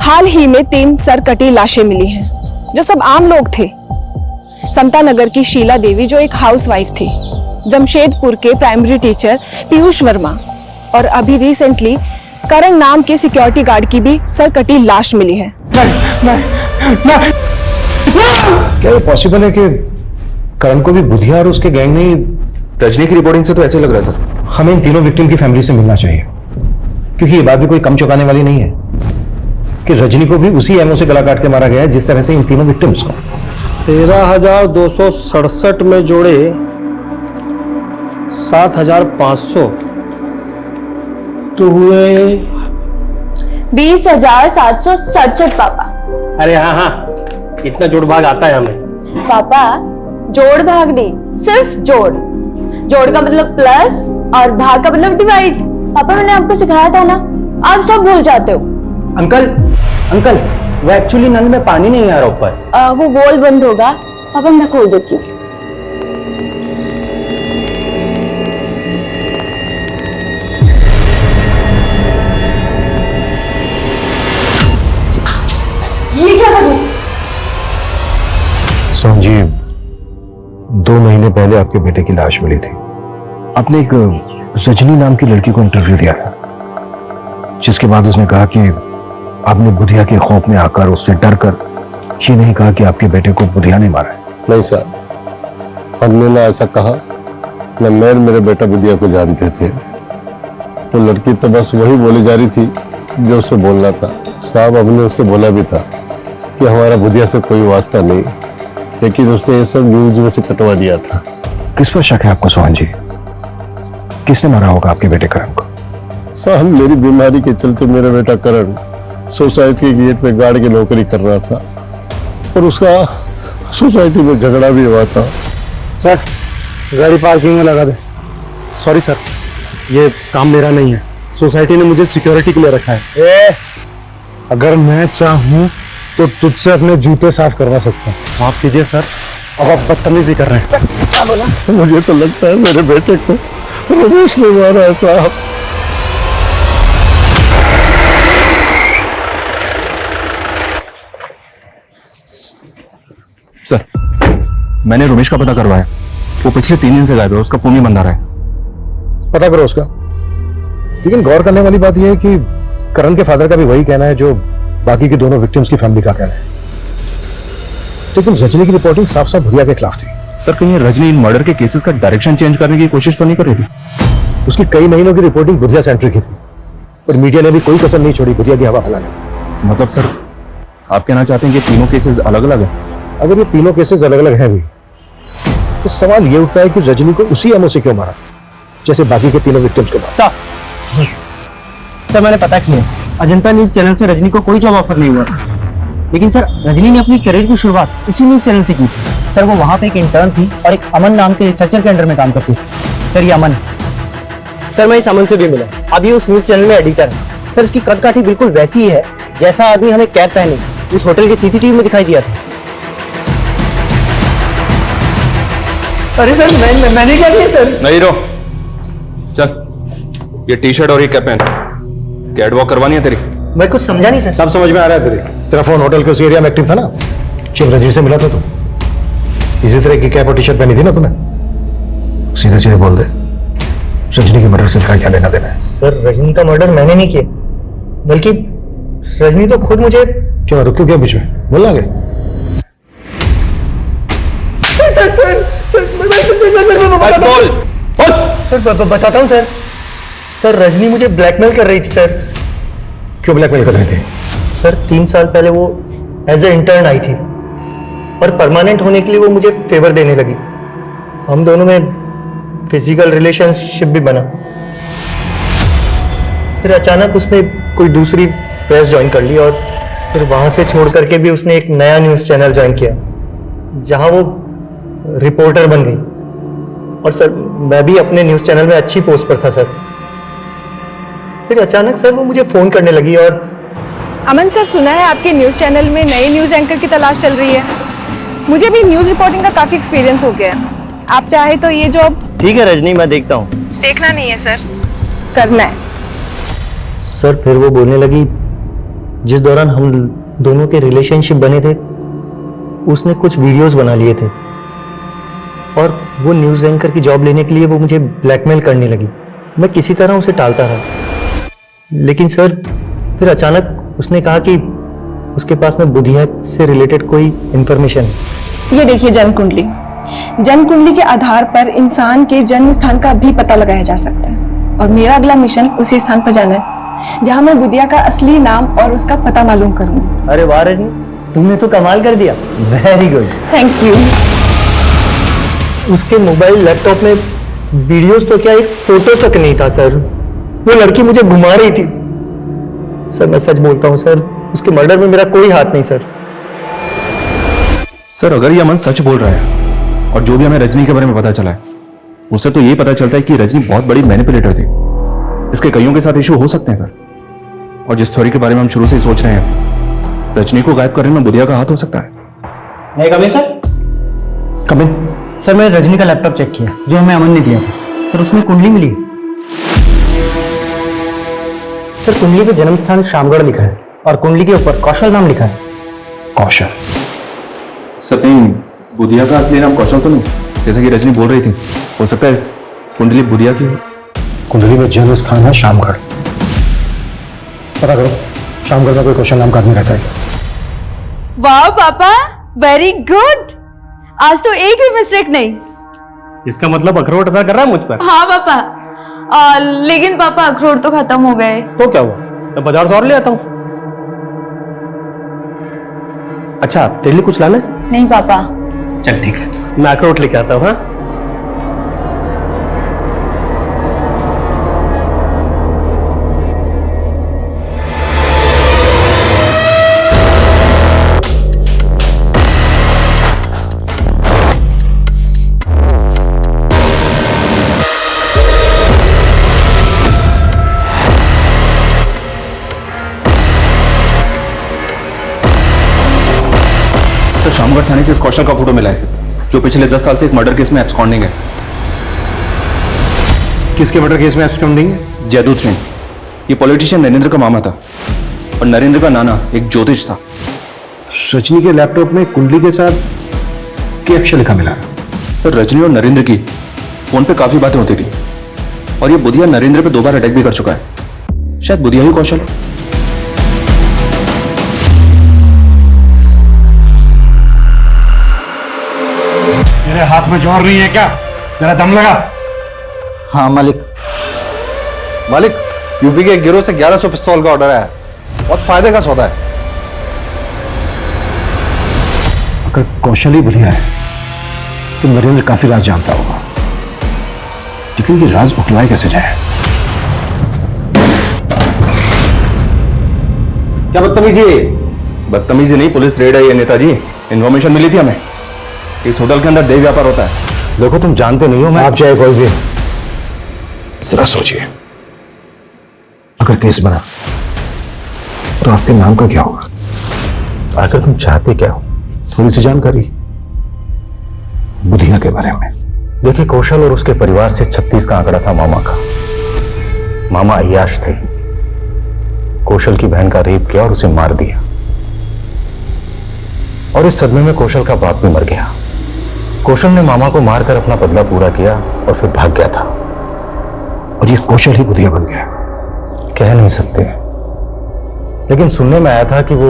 हाल ही में 3 सरकटी लाशें मिली हैं, जो सब आम लोग थे। समता नगर की शीला देवी जो एक हाउसवाइफ थी, जमशेदपुर के प्राइमरी टीचर पीयूष वर्मा, और अभी रिसेंटली करण नाम के सिक्योरिटी गार्ड की भी सरकटी लाश मिली है। क्या ये पॉसिबल है कि करण को भी बुधिया और उसके गैंग ने? रजनी की रिपोर्टिंग से तो ऐसे लग रहा है सर। हमें इन तीनों विक्टिम की फैमिली से मिलना चाहिए, क्योंकि ये बात भी कोई कम चौंकाने वाली नहीं है कि रजनी को भी उसी एमओ से गला काट के मारा गया है जिस तरह से इन तीनों विक्टिम्स को। 13,267 में जोड़े 7,500 तो हुए 20,767 पापा। अरे हाँ हाँ, इतना जोड़ भाग आता है हमें। पापा जोड़ भाग नहीं, सिर्फ जोड़। जोड़ का मतलब प्लस और भाग का मतलब डिवाइड। पापा मैंने आपको सिखाया था ना, आप सब भूल जाते हो। अंकल वो एक्चुअली नल में पानी नहीं आ रहा ऊपर। वो वॉल बंद होगा, पापा मैं खोल देती हूँ। ये क्या कर रहे हैं? संजीव, 2 महीने पहले आपके बेटे की लाश मिली थी। आपने एक रजनी नाम की लड़की को इंटरव्यू दिया था, जिसके बाद उसने कहा कि आपने बुधिया के खौफ में आकर उससे डर कर ये नहीं कहा कि आपके बेटे को बुधिया ने मारा है। नहीं साहब, हमने ना ऐसा कहा, न मैं मेरे बेटा बुधिया को जानते थे। तो लड़की तो बस वही बोली जा रही थी जो उसे बोलना था। साहब हमने उससे बोला भी था कि हमारा बुधिया से कोई वास्ता नहीं, लेकिन उसने ये सब न्यूज में से कटवा दिया था। किस पर शक है आपको सोहन जी? किसने मारा होगा आपके बेटे करण को? साहब मेरी बीमारी के चलते मेरा बेटा करण सोसाइटी के गेट पे गार्ड की नौकरी कर रहा था और उसका सोसाइटी में झगड़ा भी हुआ था। सर गाड़ी पार्किंग में लगा दे। सॉरी सर, ये काम मेरा नहीं है, सोसाइटी ने मुझे सिक्योरिटी के लिए रखा है। अगर मैं चाहूं तो तुझसे अपने जूते साफ करवा सकता हूं। माफ कीजिए सर, अब आप बदतमीजी कर रहे हैं। क्या बोला? मुझे तो लगता है मेरे बेटे को रमेश ने मारा है साहब। सर मैंने रमेश का पता करवाया, वो पिछले 3 दिन से गायब है, उसका फोन ही बंद आ रहा है। पता करो उसका। लेकिन गौर करने वाली बात यह है कि करण के फादर का भी वही कहना है जो बाकी के दोनों विक्टिम्स की फैमिली का कहना है। लेकिन रजनी की रिपोर्टिंग साफ साफ बुधिया के खिलाफ थी। सर कहीं रजनी इन मर्डर के केसेस का डायरेक्शन चेंज करने की कोशिश तो नहीं कर रही थी? उसकी कई महीनों की रिपोर्टिंग बुधिया सेंट्रिक ही थी, और मीडिया ने भी कोई कसर नहीं छोड़ी बुधिया की हवा फैलाने। मतलब सर आप कहना चाहते हैं कि तीनों केसेस अलग अलग हैं? अगर ये तीनों केसेस अलग अलग हैं भी, तो सवाल ये उठता है कि रजनी को उसी एमओ से क्यों मारा जैसे बाकी के तीनों विक्टिम्स को मारा। सर मैंने पता किया, अजंता न्यूज चैनल से रजनी को कोई जॉब ऑफर नहीं हुआ, लेकिन सर रजनी ने अपनी करियर की शुरुआत उसी न्यूज चैनल से की थी। सर वो वहां पे एक इंटर्न थी और एक अमन नाम के रिसर्चर के अंडर में काम करती थी। सर ये अमन, सर मैं इस अमन से भी मिला, अभी उस न्यूज चैनल में एडिटर है। सर इसकी कदकाठी बिल्कुल वैसी ही है जैसा आदमी हमें कैप पहने उस होटल के सीसीटीवी में दिखाई दिया था। अरे सर मैंने क्या किया सर? नहीं रो, चल ये टी शर्ट और ये कैप पहन, कैट वॉक करवानी है तेरी। मैं कुछ समझा नहीं सर। सब समझ में आ रहा है तेरे। तेरा फोन होटल के उस एरिया में एक्टिव था ना जब रजनी से मिला था तू? इसी तरह की कैप और टी शर्ट पहनी थी ना तूने? सीधे सीधे बोल दे, रजनी के मर्डर से तेरा क्या लेना देना है? सर रजनी का मर्डर मैंने नहीं किया, बल्कि रजनी तो खुद मुझे। क्यों रुक क्यों बीच में? बोल आगे। सर बताता हूँ सर। सर रजनी मुझे ब्लैकमेल कर रही थी सर। क्यों ब्लैकमेल कर रही थी? सर 3 साल पहले वो एज ए इंटर्न आई थी और परमानेंट होने के लिए वो मुझे फेवर देने लगी। हम दोनों में फिजिकल रिलेशनशिप भी बना। फिर अचानक उसने कोई दूसरी प्रेस ज्वाइन कर ली और फिर वहां से छोड़ करके भी उसने एक नया न्यूज़ चैनल ज्वाइन किया जहां वो रिपोर्टर बन गई। और सर मैं भी अपने न्यूज़ चैनल में अच्छी पोस्ट पर था सर। फिर अचानक सर वो मुझे फोन करने लगी और अमन सर, सुना है आपके न्यूज चैनल में नए न्यूज एंकर की तलाश चल रही है। मुझे भी न्यूज रिपोर्टिंग का काफी एक्सपीरियंस हो गया है। आप चाहे तो ये जॉब। ठीक है रजनी, मैं देखता हूँ। देखना नहीं है सर, करना है। सर फिर वो बोलने लगी जिस दौरान हम दोनों के रिलेशनशिप बने थे उसने कुछ वीडियोस बना लिए थे और वो न्यूज़ एंकर की जॉब लेने के लिए वो मुझे ब्लैकमेल करने लगी। मैं किसी तरह उसे टालता रहा, लेकिन सर फिर अचानक उसने कहा कि उसके पास में बुधिया से रिलेटेड कोई इंफॉर्मेशन है। ये देखिए जन्म कुंडली। जन्म कुंडली के आधार पर इंसान के जन्म स्थान का भी पता लगाया जा सकता है और मेरा अगला मिशन उसी स्थान पर जाना है जहां मैं बुधिया का असली नाम और उसका पता मालूम करूंगी। अरे वाह रजनी, तुमने तो कमाल कर दिया। Very good, thank you. उसके मोबाइल लैपटॉप में वीडियोस तो क्या, एक फोटो तक नहीं था सर। वो लड़की मुझे घुमा रही थी। सर मैं सच बोलता हूँ सर, उसके मर्डर में मेरा कोई हाथ नहीं सर। सर अगर ये अमन सच बोल रहा है और जो भी हमें रजनी के बारे में पता चला है उससे तो ये पता चलता है कि रजनी बहुत बड़ी मैनिपुलेटर थी। इसके कईयों के साथ इशू हो सकते हैं सर। और जिस थ्योरी के बारे में हम शुरू से ही सोच रहे हैं, रजनी को गायब करने में बुधिया का हाथ हो सकता है। नहीं कमिन सर। कमिन सर, मैंने रजनी का लैपटॉप चेक किया जो हमें अमन ने दिया था। सर उसमें कुंडली मिली। सर कुंडली पे जन्म स्थान शामगढ़ लिखा है और कुंडली के ऊपर कौशल नाम लिखा है। कौशल? सर कहीं बुधिया का असली नाम कौशल तो नहीं, जैसा कि रजनी बोल रही थी? हो सकता है कुंडली बुधिया की हो। कुंडली में जन्म स्थान है शामगढ़। पता करो शामगढ़ में कोई कौशल नाम का आदमी रहता है। वाह पापा, वेरी गुड। आज तो एक भी मिस्टेक नहीं। इसका मतलब अखरोट असर कर रहा है मुझ पर? हाँ पापा, लेकिन पापा अखरोट तो खत्म हो गए। तो क्या हुआ, मैं बाजार से और ले आता हूँ। अच्छा तेरे लिए कुछ लाना है? नहीं पापा। चल ठीक है, मैं अखरोट लेके आता हूँ। हाँ शामगढ़ थाने से इस कौशल का फोटो मिला है जो पिछले 10 साल से एक मर्डर केस में एब्सकॉन्डिंग है। किसके मर्डर केस में एब्सकॉन्डिंग है? जयदूत सिंह। ये पॉलिटिशियन नरेंद्र का मामा था और नरेंद्र का नाना एक ज्योतिष था। रजनी के लैपटॉप में कुंडली के साथ क्या अक्षर लिखा मिला? सर रजनी और नरेंद्र की फोन पे काफी बातें होती थी और ये बुधिया नरेंद्र पे 2 बार अटैक भी कर चुका है। शायद बुधिया ही कौशल। मेरे हाथ में जोर नहीं है क्या? जरा दम लगा। हाँ मालिक। मालिक, यूपी के एक गिरोह से 1100 पिस्तौल का ऑर्डर आया। बहुत फायदे का सौदा है। अगर कौशल ही बुधिया है तो नरेंद्र काफी राज जानता होगा, लेकिन ये राज उठवाए कैसे जाए? क्या बदतमीजी है? बदतमीजी नहीं, पुलिस रेड आई है नेताजी। इन्फॉर्मेशन मिली थी हमें इस होटल के अंदर देह व्यापार होता है। देखो तुम जानते नहीं हो, मैं आप चाहे कोई भी जरा सोचिए, अगर केस बना तो आपके नाम का क्या होगा? आखिर तुम चाहते क्या हो? थोड़ी सी जानकारी बुधिया के बारे में। देखिए, कौशल और उसके परिवार से 36 का आंकड़ा था मामा का। मामा अय्याश थे। कौशल की बहन का रेप किया और उसे मार दिया और इस सदमे में कौशल का बाप भी मर गया। कौशल ने मामा को मारकर अपना बदला पूरा किया और फिर भाग गया था। और ये कौशल ही बुधिया बन गया। कह नहीं सकते, लेकिन सुनने में आया था कि वो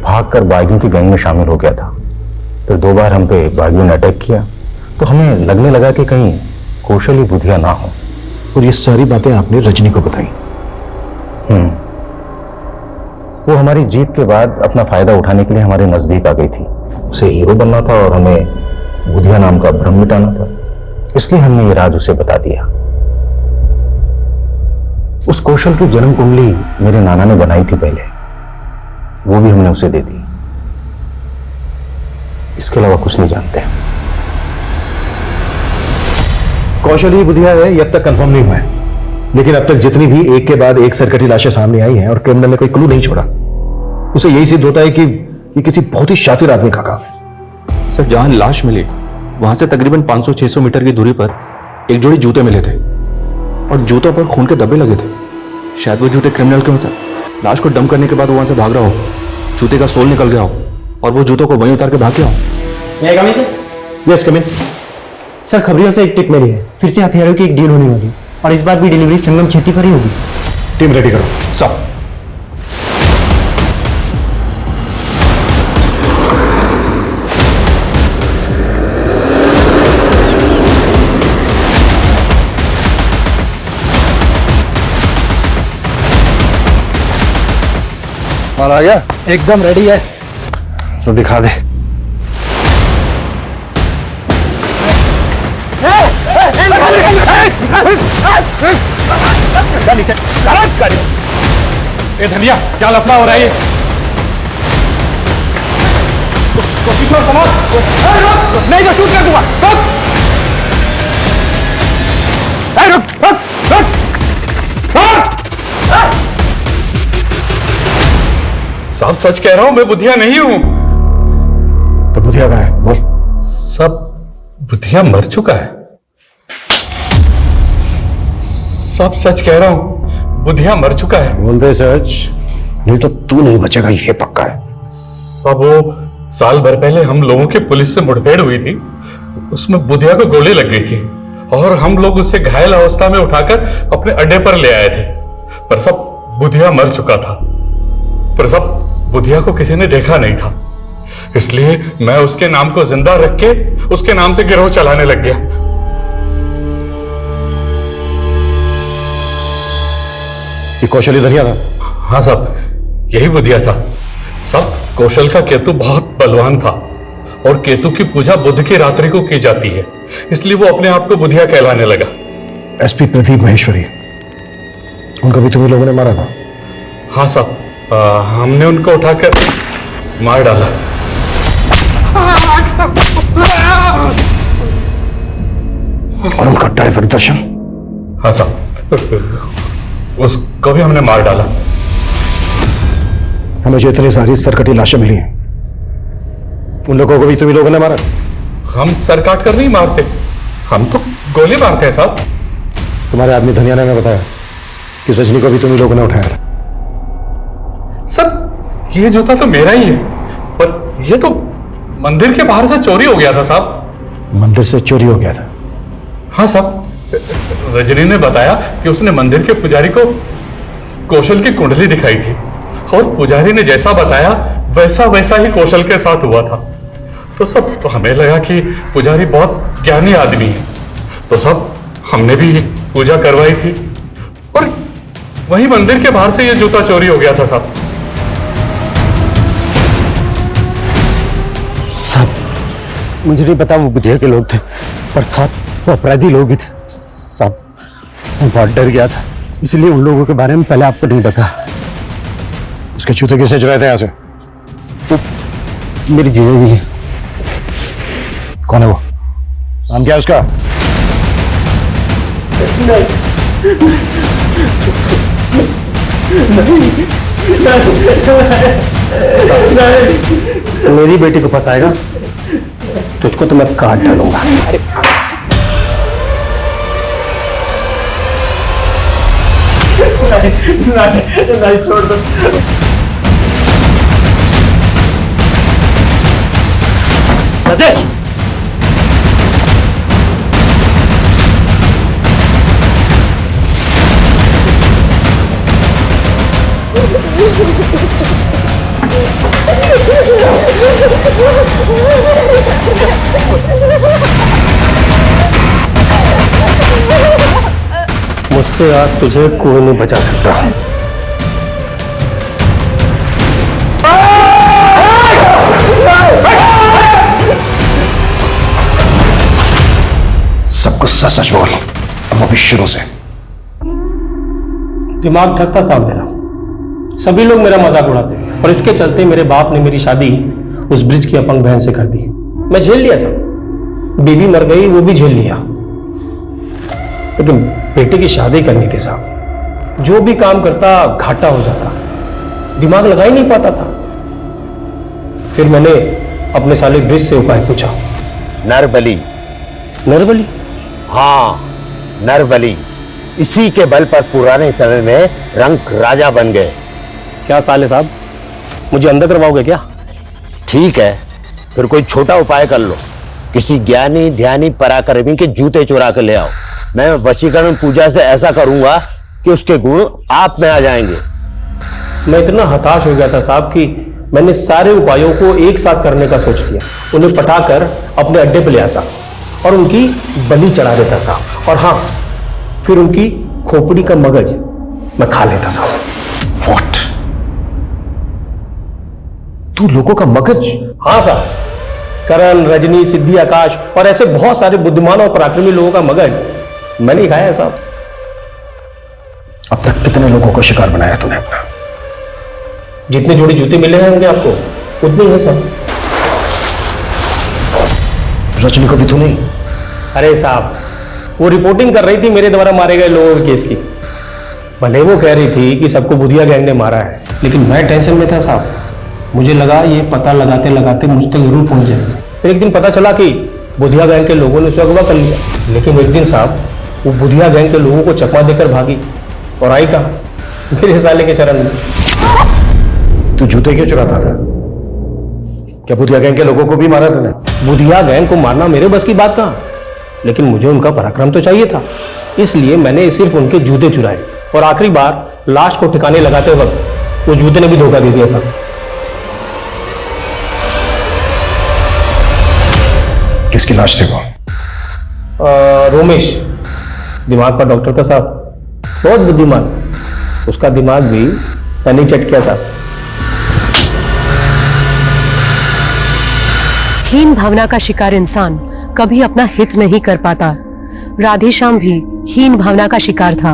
भागकर बागियों की गैंग में शामिल हो गया था। फिर 2 बार हम पे बागियों ने अटैक किया, तो हमें लगने लगा कि कहीं कौशल ही बुधिया ना हो। और ये सारी बातें आपने रजनी को बताई? वो हमारी जीत के बाद अपना फायदा उठाने के लिए हमारे नजदीक आ गई थी। उसे हीरो बनना था और हमें बुधिया नाम का भ्रम मिटाना था, इसलिए हमने ये राज उसे बता दिया। उस कौशल की जन्म कुंडली मेरे नाना ने बनाई थी पहले, वो भी हमने उसे दे दी। इसके अलावा कुछ नहीं जानते। कौशल ही बुधिया है ये अब तक कंफर्म नहीं हुआ है, लेकिन अब तक जितनी भी एक के बाद एक सरकटी लाशें सामने आई हैं और क्रिमिनल ने कोई क्लू नहीं छोड़ा, उसे यही सिद्ध होता है कि ये किसी बहुत ही शातिर आदमी का काम है। सर, जहां लाश मिली वहां से तकरीबन 500-600 मीटर की दूरी पर एक जोड़ी जूते मिले थे और जूतों पर खून के धब्बे लगे थे। शायद वो जूते क्रिमिनल के हों सर। लाश को डंप करने के बाद वहां से भाग रहा हो, जूते का सोल निकल गया हो और वो जूतों को वहीं उतार के भाग गया हो। Yes come in. सर, खबरियों से एक टिप मिली है, फिर से हथियारों की एक डील होने वाली और इस बार भी डिलीवरी संगम छेती पर ही होगी। टीम रेडी करो। सब माल आ गया? एकदम रेडी है। तो दिखा दे। ए धनिया, क्या लफड़ा हो रहा है ये? किशोर समाज, नहीं तो शूट कर दूंगा। रुक, साहब सच कह रहा हूं, मैं बुधिया नहीं हूं। तो बुधिया कहाँ है? बोल। सब बुधिया मर चुका है। सब सच कह रहा हूं, बुधिया मर चुका है। बोल दे सच, नहीं तो तू नहीं बचेगा, ये पक्का है। सब वो साल भर पहले हम लोगों की पुलिस से मुठभेड़ हुई थी, उसमें बुधिया को गोली लग गई थी और हम लोग उसे घायल अवस्था में उठाकर अपने अड्डे पर ले आए थे। पर सब बुधिया मर चुका था, पर सब बुधिया को किसी ने देखा नहीं था, इसलिए मैं उसके नाम को जिंदा रख के उसके नाम से गिरोह चलाने लग गया। ये कौशल धनिया था? हाँ साहब, यही बुधिया था। सब कौशल का केतु बहुत बलवान था और केतु की पूजा बुध की रात्रि को की जाती है, इसलिए वो अपने आप को बुधिया कहलाने लगा। एसपी प्रदीप महेश्वरी, उनको भी तुम्ही लोगों ने मारा था? हाँ साहब, हमने उनको उठाकर मार डाला। और उनका ड्राइवर दर्शन? हाँ साहब, उसको भी हमने मार डाला। हमें जो इतनी सारी सरकटी लाशें मिली हैं, उन लोगों को भी तुम्ही लोगों ने मारा? हम सर काट कर नहीं मारते, हम तो गोली मारते हैं साहब। तुम्हारे आदमी धनिया ने हमें बताया कि रजनी को भी तुम्ही लोगों ने उठाया था। सर, ये जूता तो मेरा ही है, पर ये तो मंदिर के बाहर से चोरी हो गया था साहब। मंदिर से चोरी हो गया था? हाँ साहब, रजनी ने बताया कि उसने मंदिर के पुजारी को कौशल की कुंडली दिखाई थी और पुजारी ने जैसा बताया वैसा वैसा ही कौशल के साथ हुआ था। तो सब हमें लगा कि पुजारी बहुत ज्ञानी आदमी है, तो सब हमने भी पूजा करवाई थी और वही मंदिर के बाहर से ये जूता चोरी हो गया था साहब। साहब, मुझे नहीं पता वो बुधिया के लोग थे, पर साहब वो अपराधी लोग ही थे। साहब, मैं बहुत डर गया था, इसलिए उन लोगों के बारे में पहले आपको नहीं पता। उसके जूते किसने चुराए थे यहाँ से? तो मेरी जीजा जी। कौन है वो? नाम क्या है उसका? मेरी बेटी को फंसाएगा तुझको तो मैं काट डालूंगा। नहीं छोड़ दो। राजेश, मुझसे आज तुझे कोई नहीं बचा सकता। सब कुछ सच सच बोल, अब अभी शुरू से। दिमाग धंसता साहब मेरा, सभी लोग मेरा मजाक उड़ाते हैं और इसके चलते मेरे बाप ने मेरी शादी उस ब्रिज की अपंग बहन से कर दी। मैं झेल लिया था, बीवी मर गई वो भी झेल लिया, लेकिन बेटे की शादी करनी थी साहब। जो भी काम करता घाटा हो जाता, दिमाग लगा ही नहीं पाता था। फिर मैंने अपने साले ब्रिज से उपाय पूछा। नरबली। नरबली? हाँ, नरबली। इसी के बल पर पुराने समय में रंक राजा बन गए। क्या साले साहब, मुझे अंदर करवाओगे क्या? ठीक है, फिर कोई छोटा उपाय कर लो। किसी ज्ञानी ध्यानी पराक्रमी के जूते चुरा कर ले आओ। मैं वशीकरण पूजा से ऐसा करूंगा कि उसके गुण आप में आ जाएंगे। मैं इतना हताश हो गया था साहब कि मैंने सारे उपायों को एक साथ करने का सोच लिया। उन्हें पटाकर अपने अड्डे पे ले आता और उनकी बलि चढ़ा देता साहब। और हाँ, फिर उनकी खोपड़ी का मगज मैं खा लेता साहब। व्हाट? तू लोगों का मगज? हाँ साहब, करण, रजनी, सिद्धि, आकाश और ऐसे बहुत सारे बुद्धिमान और पराक्रमी लोगों का मगज मैंने ही खाया है साहब। अब तक कितने लोगों को शिकार बनाया तूने अपना? जितने जोड़ी जूते मिले हैं होंगे आपको, उतने ही है साहब। रजनी को भी तू नहीं? अरे साहब, वो रिपोर्टिंग कर रही थी मेरे द्वारा मारे गए लोगों के केस की। भले वो कह रही थी कि सबको बुधिया गैंग ने मारा है, लेकिन मैं टेंशन में था साहब। मुझे लगा ये पता लगाते लगाते मुझ तक जरूर पहुंच जाएंगे। फिर एक दिन पता चला कि बुधिया गैंग के लोगों ने उसे अगवा कर लिया। लेकिन एक दिन साहब वो बुधिया गैंग के लोगों को चकमा देकर भागी और आई कहा मेरे साले के शरण में। तू जूते क्यों चुराता था? क्या बुधिया गैंग के लोगों को भी मारा तूने? बुधिया गैंग को मारना मेरे बस की बात कहाँ, लेकिन मुझे उनका पराक्रम तो चाहिए था। इसलिए मैंने सिर्फ उनके जूते चुराए और आखिरी बार लाश को ठिकाने लगाते वक्त उस जूते ने भी धोखा दे दिया साहब। किसकी लाश थी वो? रोमेश, दिमाग का डॉक्टर था साहब, बहुत बुद्धिमान। उसका दिमाग भी मैंने चट किया साहब। हीन भावना का शिकार इंसान कभी अपना हित नहीं कर पाता। राधेश्याम भी हीन भावना का शिकार था।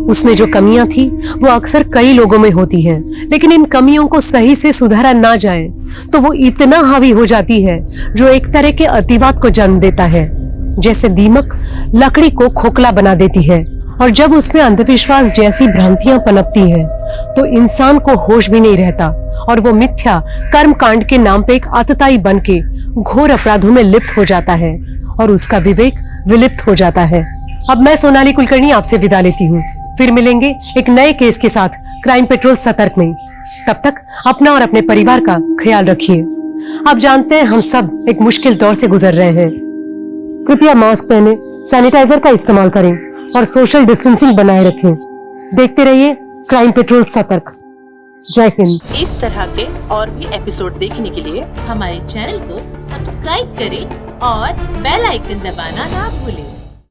उसमें जो कमियां थी वो अक्सर कई लोगों में होती हैं, लेकिन इन कमियों को सही से सुधारा ना जाए तो वो इतना हावी हो जाती है जो एक तरह के अतिवाद को जन्म देता है। जैसे दीमक लकड़ी को खोखला बना देती है और जब उसमें अंधविश्वास जैसी भ्रांतियां पनपती हैं तो इंसान को होश भी नहीं रहता और वो मिथ्या कर्म कांड के नाम पे एक आतताई बन के घोर अपराधों में लिप्त हो जाता है और उसका विवेक विलिप्त हो जाता है। अब मैं सोनाली कुलकर्णी आपसे विदा लेती हूँ। फिर मिलेंगे एक नए केस के साथ क्राइम पेट्रोल सतर्क में। तब तक अपना और अपने परिवार का ख्याल रखिए। आप जानते हैं हम सब एक मुश्किल दौर से गुजर रहे हैं। कृपया मास्क पहने, सैनिटाइजर का इस्तेमाल करें और सोशल डिस्टेंसिंग बनाए रखें। देखते रहिए क्राइम पेट्रोल सतर्क। जय हिंद। इस तरह के और भी एपिसोड देखने के लिए हमारे चैनल को सब्सक्राइब करें और बेल आइकन दबाना ना भूलें।